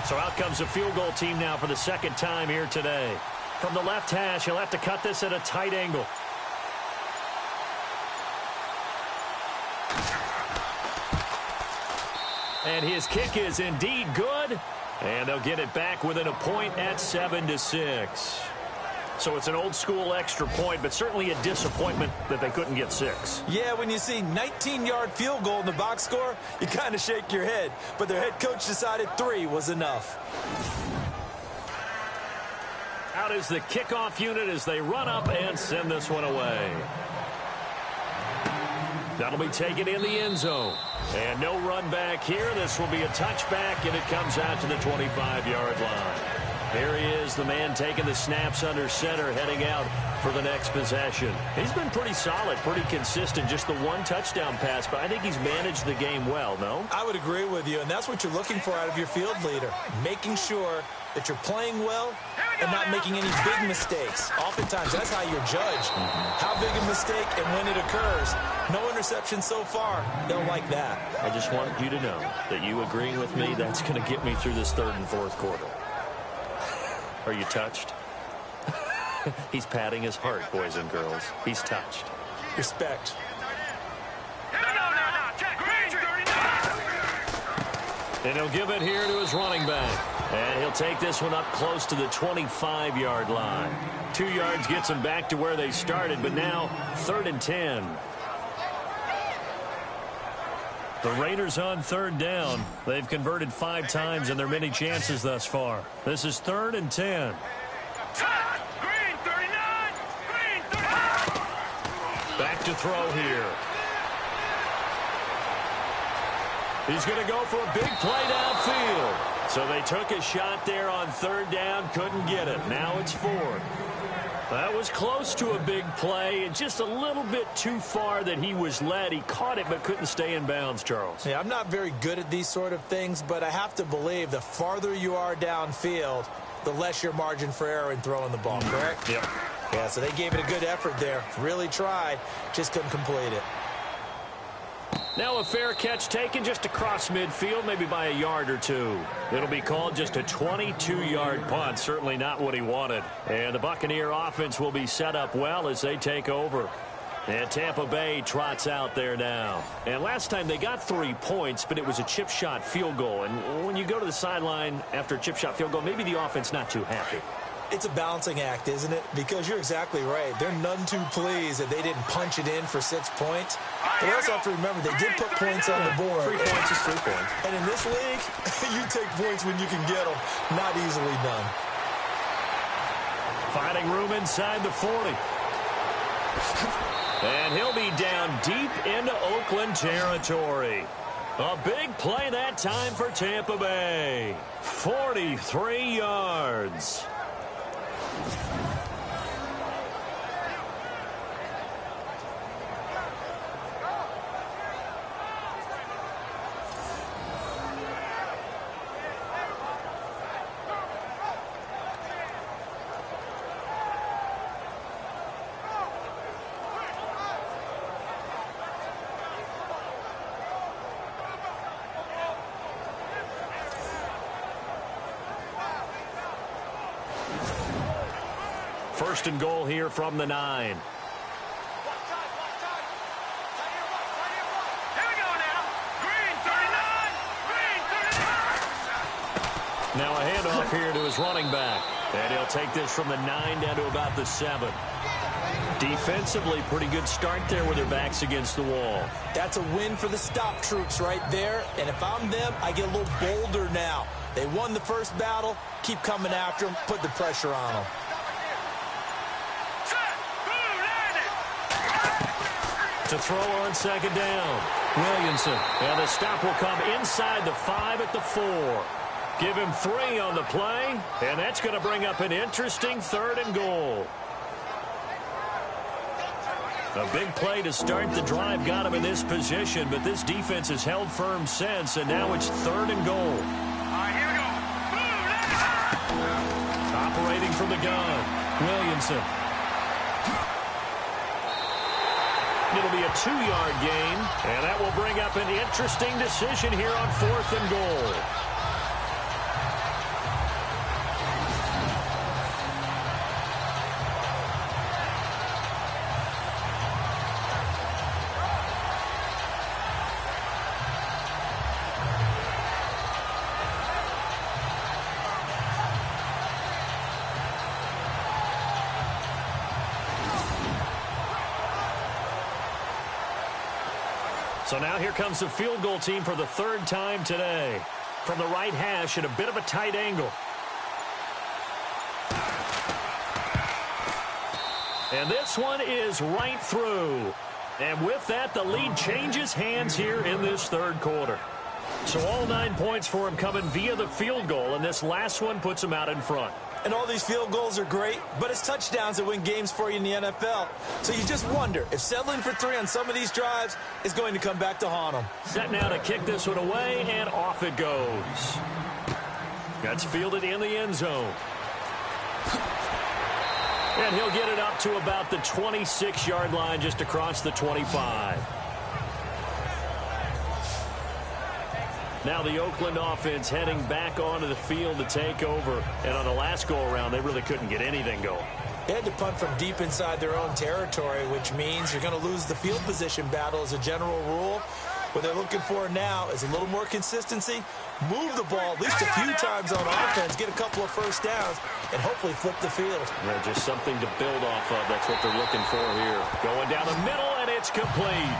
So out comes the field goal team now for the 2nd time here today. From the left hash, he'll have to cut this at a tight angle. And his kick is indeed good. And they'll get it back within a point at 7-6. So it's an old-school extra point, but certainly a disappointment that they couldn't get 6. Yeah, when you see 19-yard field goal in the box score, you kind of shake your head. But their head coach decided 3 was enough. Out is the kickoff unit as they run up and send this one away. That'll be taken in the end zone. And no run back here. This will be a touchback, and it comes out to the 25-yard line. Here he is, the man taking the snaps under center, heading out for the next possession. He's been pretty solid, pretty consistent, just the one touchdown pass, but I think he's managed the game well, no? I would agree with you, and that's what you're looking for out of your field leader, making sure that you're playing well and not making any big mistakes. Oftentimes, that's how you're judged. How big a mistake and when it occurs. No interception so far. They'll like that. I just want you to know that you agreeing with me, that's going to get me through this third and fourth quarter. Are you touched? He's patting his heart, boys and girls. He's touched. Respect. And he'll give it here to his running back. And he'll take this one up close to the 25-yard line. 2 yards gets them back to where they started, but now 3rd and 10. The Raiders on 3rd down. They've converted 5 times in their many chances thus far. This is 3rd and 10. Green 39. Green 39. Back to throw here. He's going to go for a big play downfield. So they took a shot there on 3rd down, couldn't get it. Now it's 4th. That was close to a big play and just a little bit too far that he was led. He caught it but couldn't stay in bounds, Charles. Yeah, I'm not very good at these sort of things, but I have to believe the farther you are downfield, the less your margin for error in throwing the ball, correct? Yep. Yeah, so they gave it a good effort there. Really tried, just couldn't complete it. Now a fair catch taken just across midfield, maybe by a yard or two. It'll be called just a 22-yard punt, certainly not what he wanted. And the Buccaneer offense will be set up well as they take over. And Tampa Bay trots out there now. And last time they got 3 points, but it was a chip shot field goal. And when you go to the sideline after a chip shot field goal, maybe the offense not too happy. It's a balancing act, isn't it? Because you're exactly right. They're none too pleased that they didn't punch it in for 6 points. But we also have to remember they did put points on the board. 3 points is 3 points. And in this league, you take points when you can get them. Not easily done. Finding room inside the 40. And he'll be down deep into Oakland territory. A big play that time for Tampa Bay. 43 yards. First and goal here from the 9. Here we go now. Green 39. Green 39. Now a handoff here to his running back. And he'll take this from the 9 down to about the 7. Defensively, pretty good start there with their backs against the wall. That's a win for the stop troops right there. And if I'm them, I get a little bolder now. They won the first battle. Keep coming after them. Put the pressure on them. To throw on 2nd down. Williamson. And the stop will come inside the 5 at the 4. Give him 3 on the play. And that's going to bring up an interesting 3rd and goal. A big play to start the drive got him in this position, but this defense has held firm since, and now it's 3rd and goal. All right, here we go. Operating from the gun. Williamson. It'll be a 2-yard gain, and that will bring up an interesting decision here on 4th and goal. So now here comes the field goal team for the 3rd time today. From the right hash at a bit of a tight angle. And this one is right through. And with that, the lead changes hands here in this 3rd quarter. So all 9 points for him coming via the field goal, and this last one puts him out in front. And all these field goals are great, but it's touchdowns that win games for you in the NFL. So you just wonder if settling for 3 on some of these drives is going to come back to haunt them. Set now to kick this one away, and off it goes. That's fielded in the end zone. And he'll get it up to about the 26-yard line, just across the 25. Now the Oakland offense heading back onto the field to take over. And on the last go-around, they really couldn't get anything going. They had to punt from deep inside their own territory, which means you're going to lose the field position battle as a general rule. What they're looking for now is a little more consistency, move the ball at least a few times on offense, get a couple of first downs, and hopefully flip the field. Yeah, just something to build off of. That's what they're looking for here. Going down the middle, and it's complete.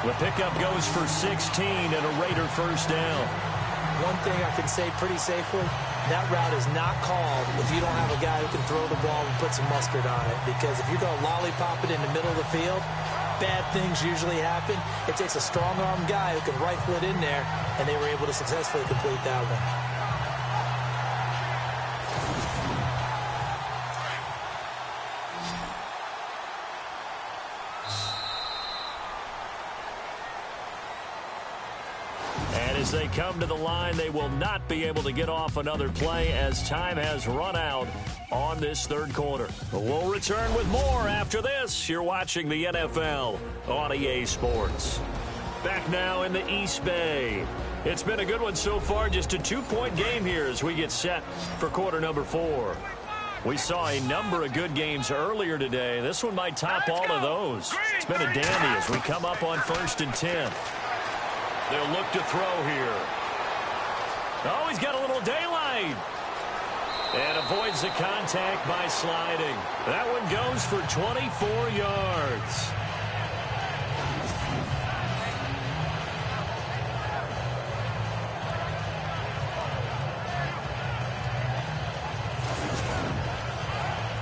The pickup goes for 16 and a Raider first down. One thing I can say pretty safely, that route is not called if you don't have a guy who can throw the ball and put some mustard on it. Because if you're going to lollipop it in the middle of the field, bad things usually happen. It takes a strong-arm guy who can rifle it in there, and they were able to successfully complete that one. As they come to the line, they will not be able to get off another play as time has run out on this third quarter. We'll return with more after this. You're watching the NFL on EA Sports. Back now in the East Bay. It's been a good one so far, just a 2-point game here as we get set for quarter number 4. We saw a number of good games earlier today. This one might top all of those. It's been a dandy as we come up on 1st and 10. They'll look to throw here. Oh, he's got a little daylight. And avoids the contact by sliding. That one goes for 24 yards.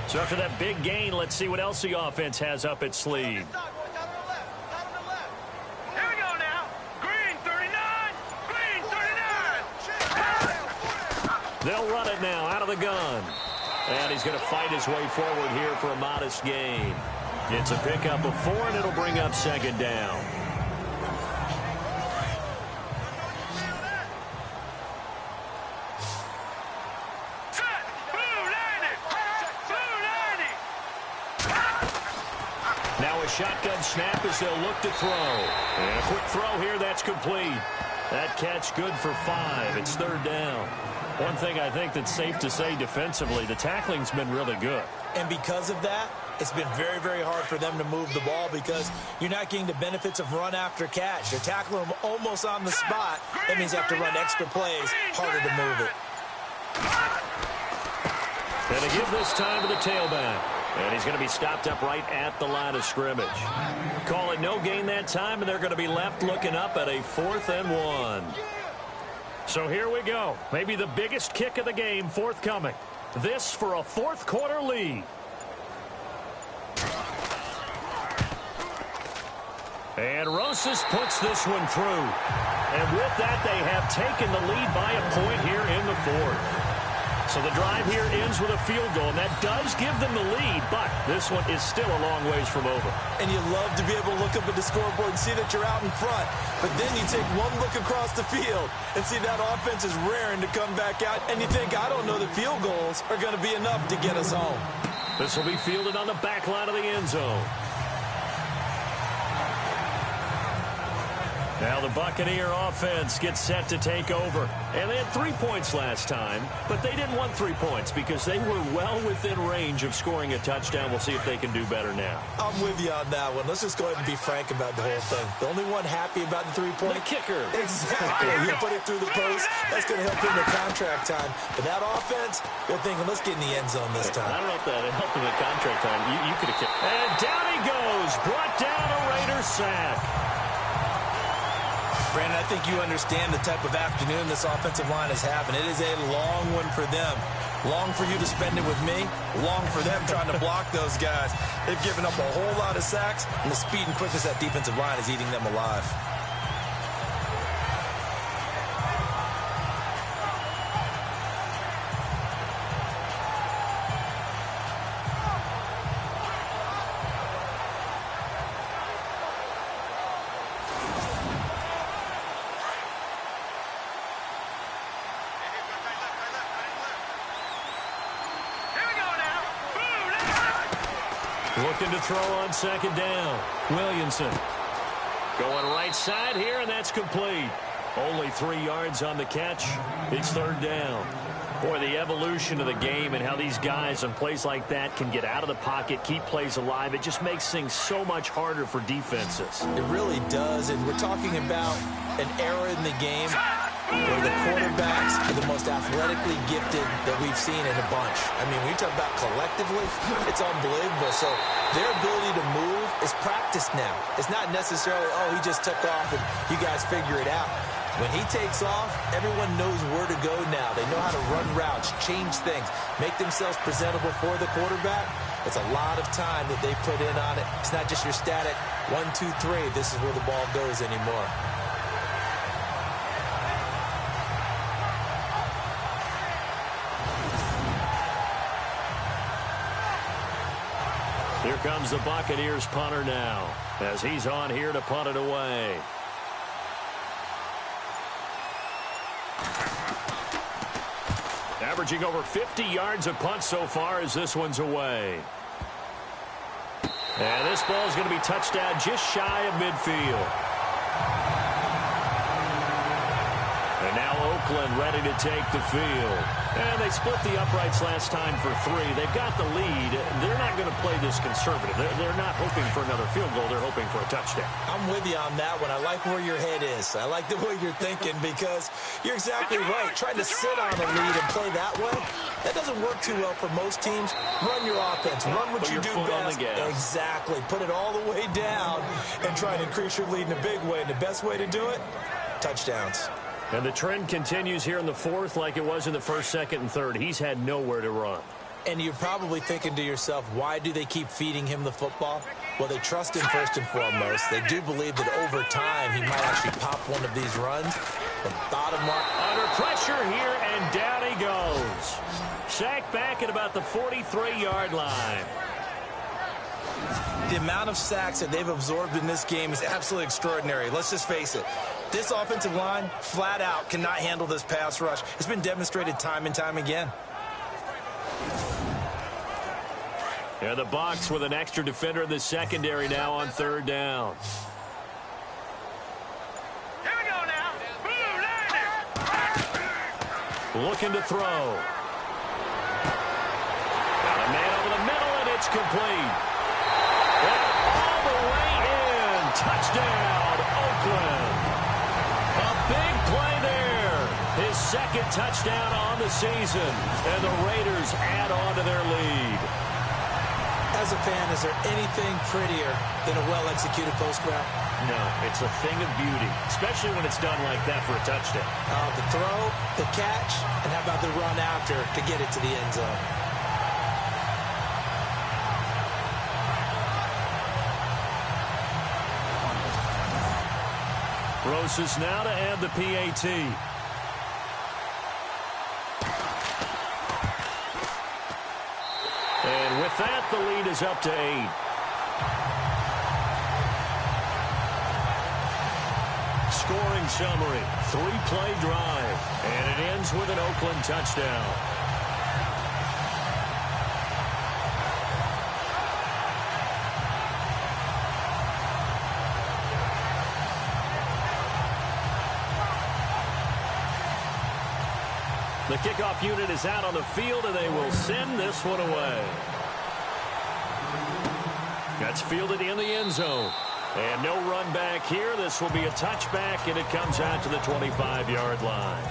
So after that big gain, let's see what else the offense has up its sleeve. They'll run it now out of the gun. And he's going to fight his way forward here for a modest gain. It's a pickup of 4, and it'll bring up 2nd down. Now a shotgun snap as they'll look to throw. And a quick throw here, that's complete. That catch good for 5. It's 3rd down. One thing I think that's safe to say defensively, the tackling's been really good. And because of that, it's been very, very hard for them to move the ball because you're not getting the benefits of run after catch. You're tackling them almost on the spot. That means you have to run extra plays, harder to move it. And they give this time to the tailback. And he's going to be stopped up right at the line of scrimmage. Call it no gain that time, and they're going to be left looking up at a 4th and 1. So here we go. Maybe the biggest kick of the game forthcoming. This for a 4th quarter lead. And Rosas puts this one through. And with that, they have taken the lead by a point here in the 4th. So the drive here ends with a field goal, and that does give them the lead, but this one is still a long ways from over. And you love to be able to look up at the scoreboard and see that you're out in front, but then you take one look across the field and see that offense is raring to come back out, and you think, I don't know that field goals are going to be enough to get us home. This will be fielded on the back line of the end zone. Now the Buccaneer offense gets set to take over. And they had 3 points last time, but they didn't want 3 points because they were well within range of scoring a touchdown. We'll see if they can do better now. I'm with you on that one. Let's just go ahead and be frank about the whole thing. The only one happy about the 3-point? The kicker. Exactly. He'll put it through the post. That's going to help him in contract time. But that offense, they're thinking, let's get in the end zone this time. I don't know if that helped him in contract time. You could have kicked. And down he goes. Brought down a Raider sack. Brandon, I think you understand the type of afternoon this offensive line is having. It is a long one for them. Long for you to spend it with me. Long for them trying to block those guys. They've given up a whole lot of sacks, and the speed and quickness of that defensive line is eating them alive. Looking to throw on second down. Williamson. Going right side here, and that's complete. Only 3 yards on the catch. It's third down. Boy, the evolution of the game and how these guys on plays like that can get out of the pocket, keep plays alive, it just makes things so much harder for defenses. It really does, and we're talking about an era in the game where the quarterbacks are the most athletically gifted that we've seen in a bunch. I mean, when you talk about collectively, it's unbelievable. So their ability to move is practiced now. It's not necessarily, oh, he just took off and you guys figure it out. When he takes off, everyone knows where to go now. They know how to run routes, change things, make themselves presentable for the quarterback. It's a lot of time that they put in on it. It's not just your static 1, 2, 3. This is where the ball goes anymore. Here comes the Buccaneers punter now as he's on here to punt it away. Averaging over 50 yards a punt so far as this one's away. And this ball's going to be touched down just shy of midfield. And now Oakland ready to take the field. And they split the uprights last time for 3. They've got the lead. They're not going to play this conservative. They're not hoping for another field goal. They're hoping for a touchdown. I'm with you on that one. I like where your head is. I like the way you're thinking because you're exactly right. Trying to sit on a lead and play that way, that doesn't work too well for most teams. Run your offense. Run what you do best. Exactly. Put it all the way down and try and increase your lead in a big way. And the best way to do it, touchdowns. And the trend continues here in the fourth like it was in the first, second, and third. He's had nowhere to run. And you're probably thinking to yourself, why do they keep feeding him the football? Well, they trust him first and foremost. They do believe that over time he might actually pop one of these runs. The bottom line. Under pressure here, and down he goes. Sacked back at about the 43-yard line. The amount of sacks that they've absorbed in this game is absolutely extraordinary. Let's just face it. This offensive line, flat out, cannot handle this pass rush. It's been demonstrated time and time again. Yeah, the Bucs with an extra defender in the secondary now on third down. Here we go now. Blue line. Looking to throw. Got a man over the middle, and it's complete. And all the way in. Touchdown, Oakland. A big play there. His second touchdown on the season. And the Raiders add on to their lead. As a fan, is there anything prettier than a well-executed post route? No, it's a thing of beauty, especially when it's done like that for a touchdown. The throw, the catch, and how about the run after to get it to the end zone? Roses now to add the PAT. And with that, the lead is up to 8. Scoring summary, 3-play drive, and it ends with an Oakland touchdown. The kickoff unit is out on the field, and they will send this one away. That's fielded in the end zone. And no run back here. This will be a touchback, and it comes out to the 25-yard line.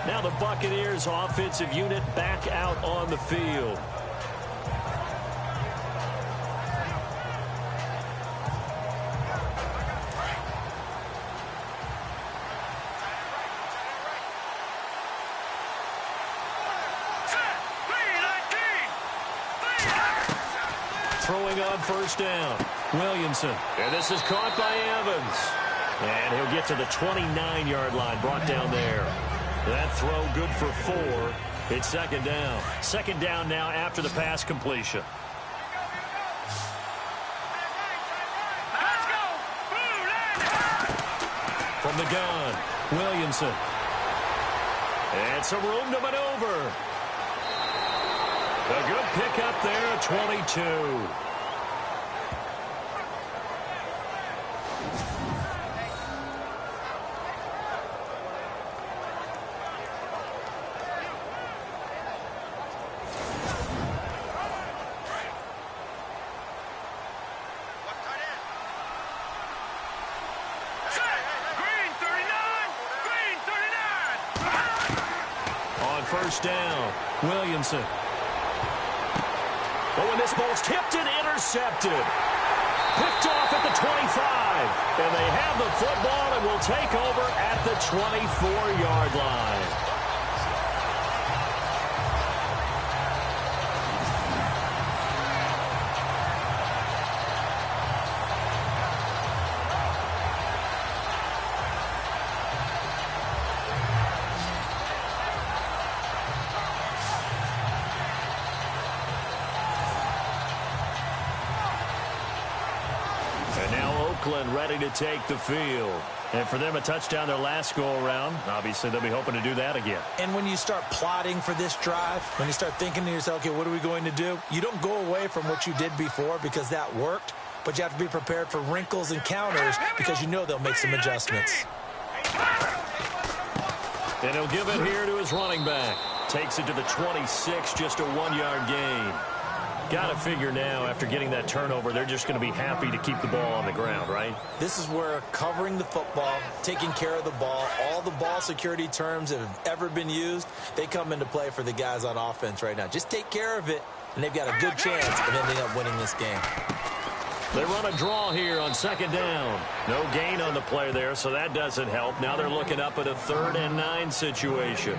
Now the Buccaneers offensive unit back out on the field. Throwing on first down, Williamson. And this is caught by Evans. And he'll get to the 29-yard line, brought down there. That throw good for 4. It's second down. Second down now after the pass completion. Let's go. Blue line. From the gun, Williamson. And some room to maneuver. A good pickup there at 22. first down. Williamson. Oh, and this ball's tipped and intercepted. Picked off at the 25. And they have the football and will take over at the 24-yard line. Ready to take the field. And for them, a touchdown their last go-around. Obviously, they'll be hoping to do that again. And when you start plotting for this drive, when you start thinking to yourself, okay, what are we going to do? You don't go away from what you did before because that worked, but you have to be prepared for wrinkles and counters because you know they'll make some adjustments. And he'll give it here to his running back. Takes it to the 26, just a 1-yard gain. Got to figure now, after getting that turnover, they're just going to be happy to keep the ball on the ground, right? This is where covering the football, taking care of the ball, all the ball security terms that have ever been used, they come into play for the guys on offense right now. Just take care of it, and they've got a good chance of ending up winning this game. They run a draw here on second down. No gain on the play there, so that doesn't help. Now they're looking up at a 3rd and 9 situation.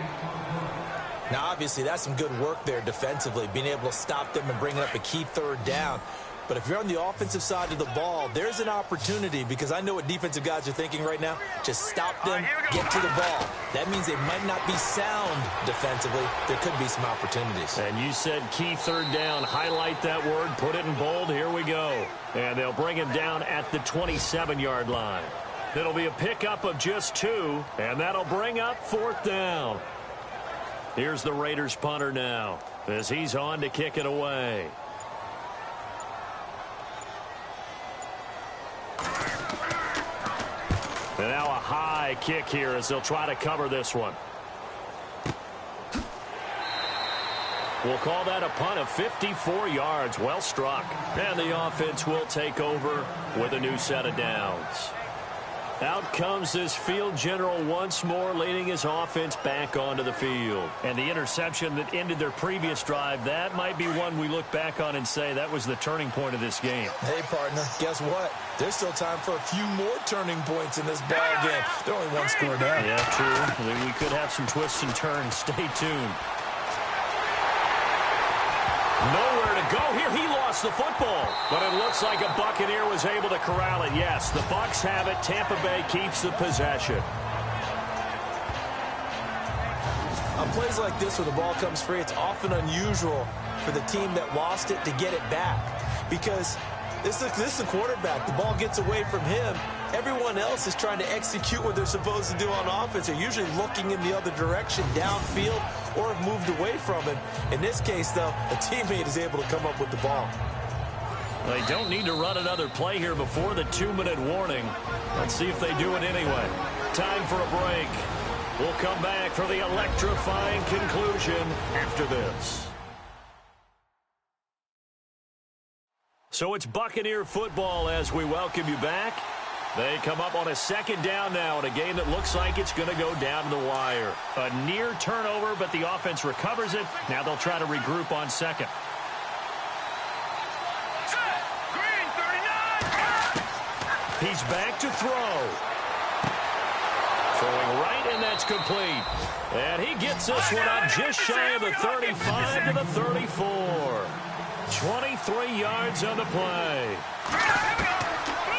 Now, obviously, that's some good work there defensively, being able to stop them and bringing up a key 3rd down. But if you're on the offensive side of the ball, there's an opportunity because I know what defensive guys are thinking right now. Just stop them, get to the ball. That means they might not be sound defensively. There could be some opportunities. And you said key 3rd down. Highlight that word, put it in bold. Here we go. And they'll bring him down at the 27-yard line. It'll be a pickup of just 2, and that'll bring up 4th down. Here's the Raiders punter now as he's on to kick it away. And now a high kick here as they'll try to cover this one. We'll call that a punt of 54 yards. Well struck. And the offense will take over with a new set of downs. Out comes this field general once more, leading his offense back onto the field. And the interception that ended their previous drive, that might be one we look back on and say that was the turning point of this game. Hey, partner, guess what? There's still time for a few more turning points in this ball game. They're only one score down. Yeah, true. We could have some twists and turns. Stay tuned. Nowhere to go here. He lost the football. But it looks like a Buccaneer was able to corral it. Yes, the Bucs have it. Tampa Bay keeps the possession. On plays like this where the ball comes free, it's often unusual for the team that lost it to get it back. Because this is the quarterback. The ball gets away from him. Everyone else is trying to execute what they're supposed to do on offense. They're usually looking in the other direction, downfield, or have moved away from him. In this case, though, a teammate is able to come up with the ball. They don't need to run another play here before the 2-minute warning. Let's see if they do it anyway. Time for a break. We'll come back for the electrifying conclusion after this. So it's Buccaneer football as we welcome you back. They come up on a second down now in a game that looks like it's going to go down to the wire. A near turnover, but the offense recovers it. Now they'll try to regroup on second. Green 39. He's back to throw. Throwing right, and that's complete. And he gets this one up just shy of the 35 to the 34. 23 yards on the play.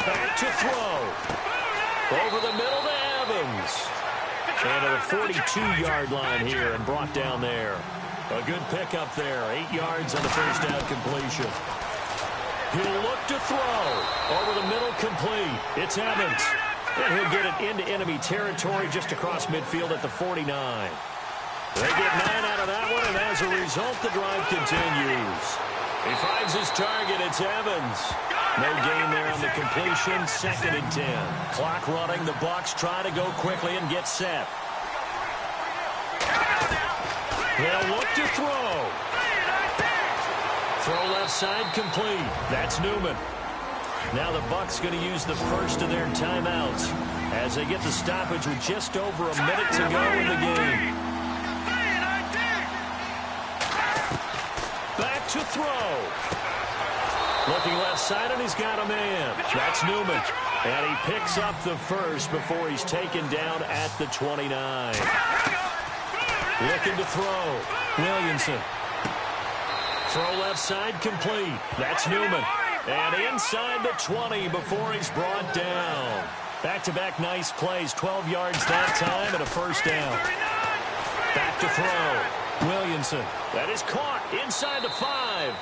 Back to throw. Over the middle to Evans. And to the 42-yard line here and brought down there. A good pickup there. 8 yards on the first down completion. He'll look to throw. Over the middle, complete. It's Evans. And he'll get it into enemy territory just across midfield at the 49. They get 9 out of that one, and as a result, the drive continues. He finds his target. It's Evans. No gain there on the completion. 2nd and 10. Clock running. The Bucs try to go quickly and get set. They'll look to throw. Throw left side complete. That's Newman. Now the Bucs going to use the first of their timeouts as they get the stoppage with just over a minute to go in the game. to throw. Looking left side, and he's got a man. That's Newman. And he picks up the first before he's taken down at the 29. Looking to throw. Williamson. Throw left side complete. That's Newman. And inside the 20 before he's brought down. Back-to-back nice plays. 12 yards that time and a first down. Back to throw. Williamson. That is caught inside the 5.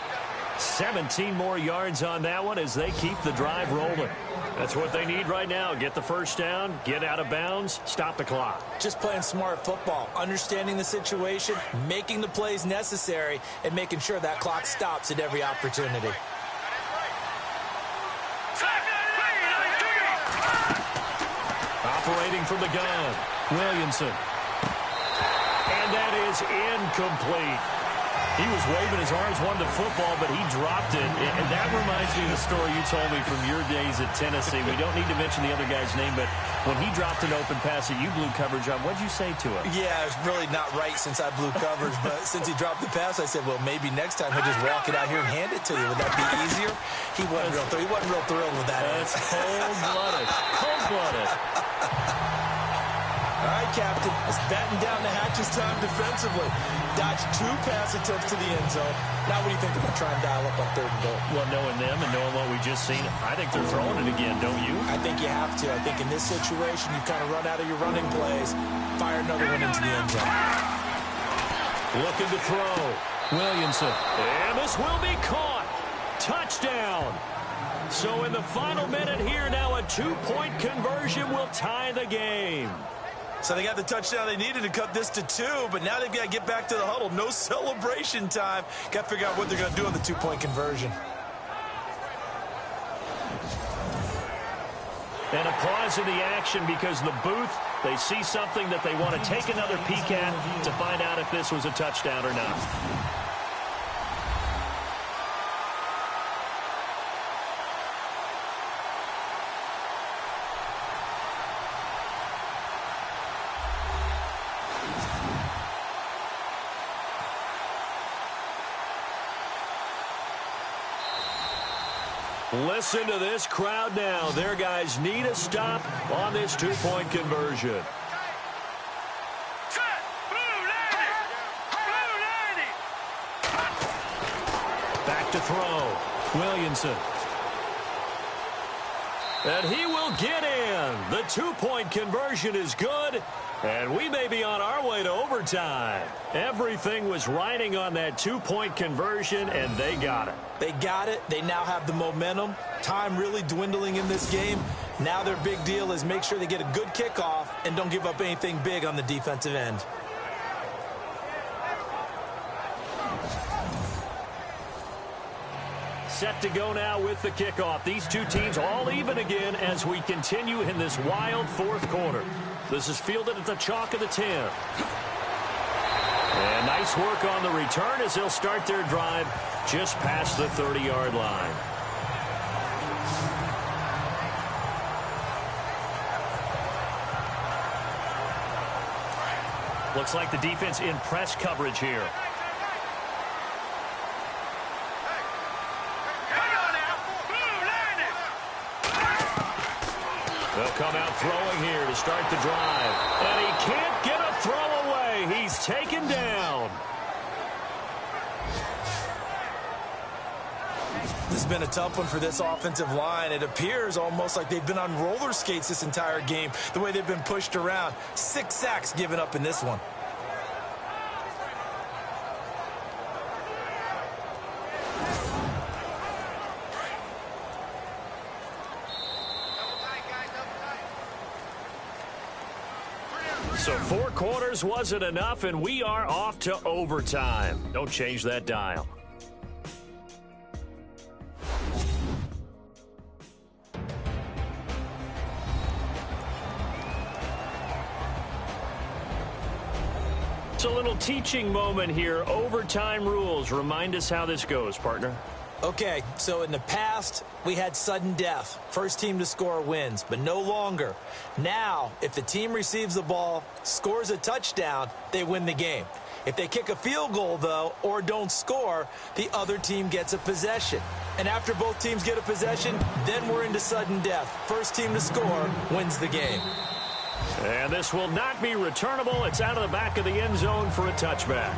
17 more yards on that one as they keep the drive rolling. That's what they need right now. Get the first down, get out of bounds, stop the clock. Just playing smart football, understanding the situation, making the plays necessary, and making sure that clock stops at every opportunity. Operating from the gun, Williamson. And that is incomplete. He was waving his arms, wanted the football, but he dropped it. And that reminds me of the story you told me from your days at Tennessee. We don't need to mention the other guy's name, but when he dropped an open pass that you blew coverage on, what'd you say to him? Yeah, it's really not right since I blew coverage, but since he dropped the pass, I said, well, maybe next time he'll just walk it out here and hand it to you. Would that be easier? He wasn't real thrilled with that. That's cold-blooded. Cold-blooded. All right, Captain, it's batten down the hatches time defensively. Dodged 2 pass attempts to the end zone. Now what do you think they're going to try and dial up on 3rd and goal? Well, knowing them and knowing what we just seen, I think they're throwing it again, don't you? I think you have to. I think in this situation, you kind of run out of your running plays, fire another one into the end zone. Looking to throw. Williamson. And this will be caught. Touchdown. So in the final minute here, now a 2-point conversion will tie the game. So they got the touchdown they needed to cut this to 2, but now they've got to get back to the huddle. No celebration time. Got to figure out what they're going to do on the 2-point conversion. And a pause in the action because the booth, they see something that they want to take another peek at to find out if this was a touchdown or not. Listen to this crowd now. Their guys need a stop on this 2-point conversion. Back to throw. Williamson. And he will get in. The 2-point conversion is good. And we may be on our way to overtime. Everything was riding on that 2-point conversion, and they got it. They got it. They now have the momentum. Time really dwindling in this game. Now their big deal is make sure they get a good kickoff and don't give up anything big on the defensive end. Set to go now with the kickoff. These two teams all even again as we continue in this wild 4th quarter. This is fielded at the chalk of the 10. And nice work on the return as they'll start their drive just past the 30-yard line. Looks like the defense in press coverage here. They'll come out throwing here to start the drive. And he can't get a throw away. He's taken down. This has been a tough one for this offensive line. It appears almost like they've been on roller skates this entire game, the way they've been pushed around. 6 sacks given up in this one. So 4 quarters wasn't enough, and we are off to overtime. Don't change that dial. It's a little teaching moment here. Overtime rules. Remind us how this goes, partner. Okay, so in the past, we had sudden death. First team to score wins, but no longer. Now, if the team receives the ball, scores a touchdown, they win the game. If they kick a field goal, though, or don't score, the other team gets a possession. And after both teams get a possession, then we're into sudden death. First team to score wins the game. And this will not be returnable. It's out of the back of the end zone for a touchback.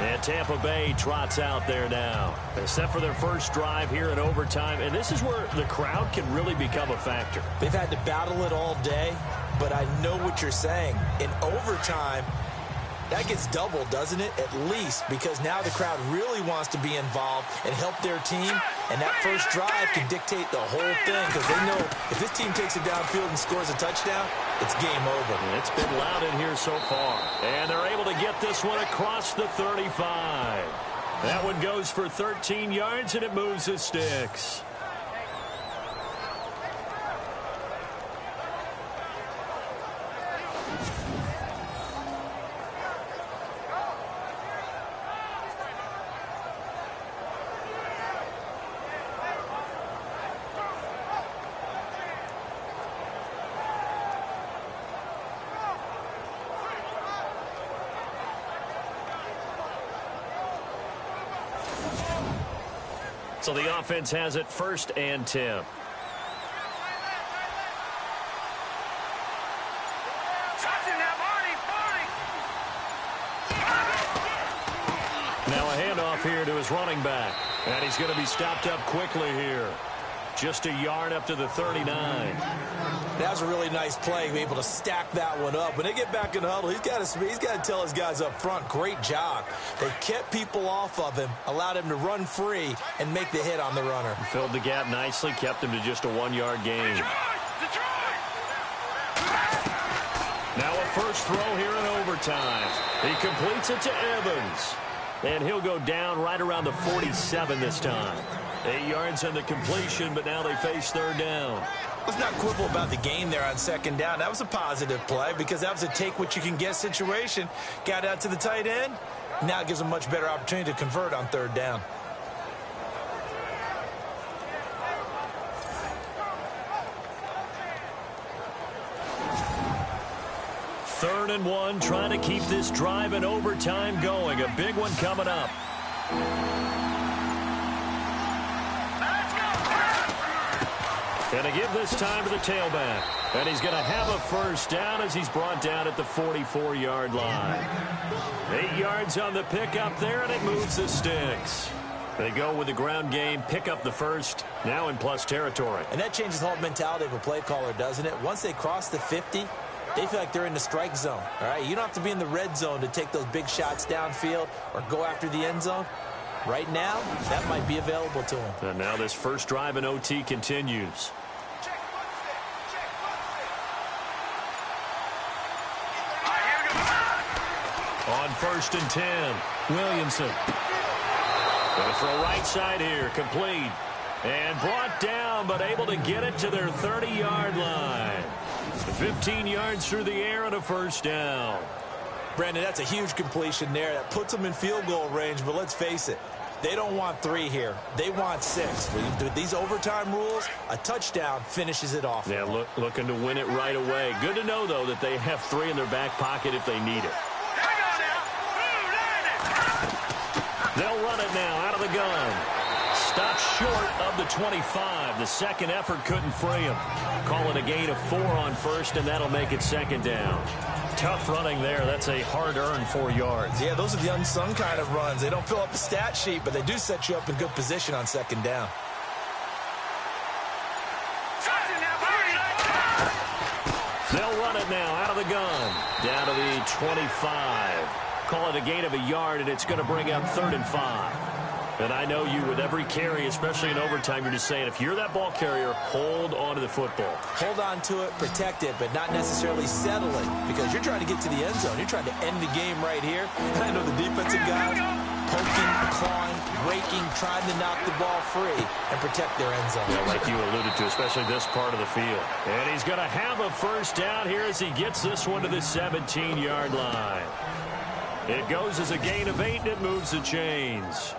And Tampa Bay trots out there now. They're set for their first drive here in overtime. And this is where the crowd can really become a factor. They've had to battle it all day, but I know what you're saying. In overtime, that gets doubled, doesn't it? At least, because now the crowd really wants to be involved and help their team. And that first drive can dictate the whole thing, because they know if this team takes it downfield and scores a touchdown, it's game over. And it's been loud in here so far. And they're able to get this one across the 35. That one goes for 13 yards, and it moves the sticks. So the offense has it 1st and 10. Now a handoff here to his running back. And he's going to be stopped up quickly here. Just a yard up to the 39. That was a really nice play, be able to stack that one up. When they get back in the huddle, he's got to tell his guys up front, great job. They kept people off of him, allowed him to run free, and make the hit on the runner. Filled the gap nicely, kept him to just a 1-yard gain. Now a first throw here in overtime. He completes it to Evans. And he'll go down right around the 47 this time. 8 yards on the completion, but now they face 3rd down. Let's not quibble about the gain there on 2nd down. That was a positive play because that was a take-what-you-can-get situation. Got out to the tight end. Now it gives them a much better opportunity to convert on 3rd down. Third and 1, trying to keep this drive in overtime going. A big one coming up. Going to give this time to the tailback. And he's going to have a first down as he's brought down at the 44-yard line. 8 yards on the pickup there, and it moves the sticks. They go with the ground game, pick up the first, now in plus territory. And that changes the whole mentality of a play caller, doesn't it? Once they cross the 50, they feel like they're in the strike zone. All right, you don't have to be in the red zone to take those big shots downfield or go after the end zone. Right now, that might be available to them. And now this first drive in OT continues. On 1st and 10, Williamson. Going to throw right side here, complete. And brought down, but able to get it to their 30-yard line. 15 yards through the air and a first down. Brandon, that's a huge completion there. That puts them in field goal range, but let's face it, they don't want 3 here. They want 6. With these overtime rules, a touchdown finishes it off. Yeah, looking to win it right away. Good to know, though, that they have 3 in their back pocket if they need it. They'll run it now out of the gun. Stopped short of the 25. The second effort couldn't free him. Call it a gain of 4 on 1st, and that'll make it 2nd down. Tough running there. That's a hard-earned 4 yards. Yeah, those are the unsung kind of runs. They don't fill up the stat sheet, but they do set you up in good position on 2nd down. They'll run it now out of the gun. Down to the 25. Call it a gain of a yard, and it's going to bring up 3rd and 5. And I know you, with every carry, especially in overtime, you're just saying, if you're that ball carrier, hold on to the football. Hold on to it, protect it, but not necessarily settle it, because you're trying to get to the end zone. You're trying to end the game right here. And I know the defensive guys poking, clawing, raking, trying to knock the ball free and protect their end zone. Yeah, like you alluded to, especially this part of the field. And he's going to have a first down here as he gets this one to the 17-yard line. It goes as a gain of 8, and it moves the chains.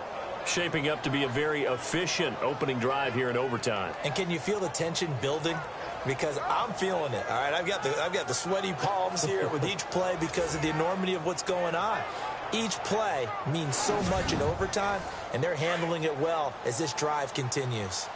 Shaping up to be a very efficient opening drive here in overtime. And can you feel the tension building? Because I'm feeling it. All right, I've got the sweaty palms here with each play because of the enormity of what's going on. Each play means so much in overtime, and they're handling it well as this drive continues.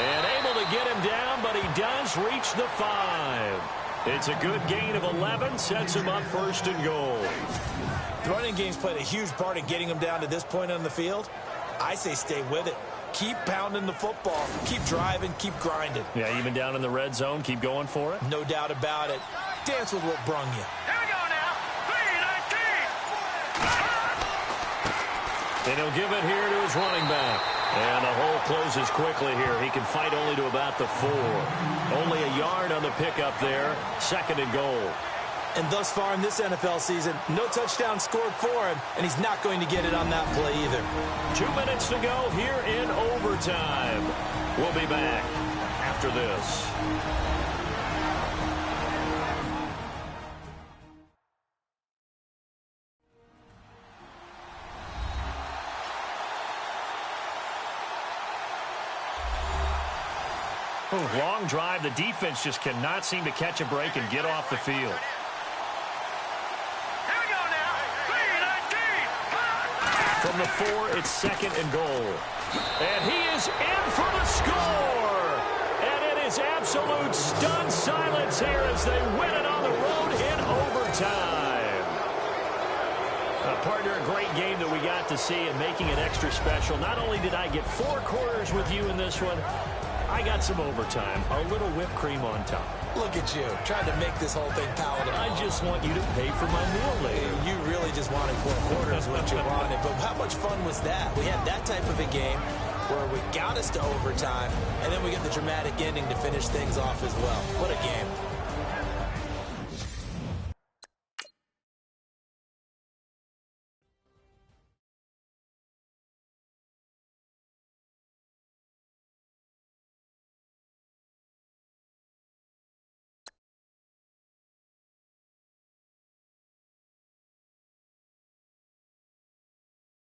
And able to get him down, but he does reach the 5. It's a good gain of 11, sets him up first and goal. The running game's played a huge part in getting him down to this point on the field. I say stay with it. Keep pounding the football. Keep driving. Keep grinding. Yeah, even down in the red zone, keep going for it. No doubt about it. Dance with what brung you. Here we go now. 3-19. And he'll give it here to his running back. And the hole closes quickly here. He can fight only to about the 4. Only a yard on the pickup there. Second and goal. And thus far in this NFL season, no touchdown scored for him, and he's not going to get it on that play either. 2 minutes to go here in overtime. We'll be back after this. Long drive. The defense just cannot seem to catch a break and get off the field. Here we go now. 3-19. From the 4, it's second and goal. And he is in for the score. And it is absolute stunned silence here as they win it on the road in overtime. Partner, a great game that we got to see and making it extra special. Not only did I get 4 quarters with you in this one, I got some overtime, a little whipped cream on top. Look at you, trying to make this whole thing palatable. I just want you to pay for my meal later. You really just wanted 4 quarters what you wanted, but how much fun was that? We had that type of a game where we got us to overtime, and then we get the dramatic ending to finish things off as well. What a game.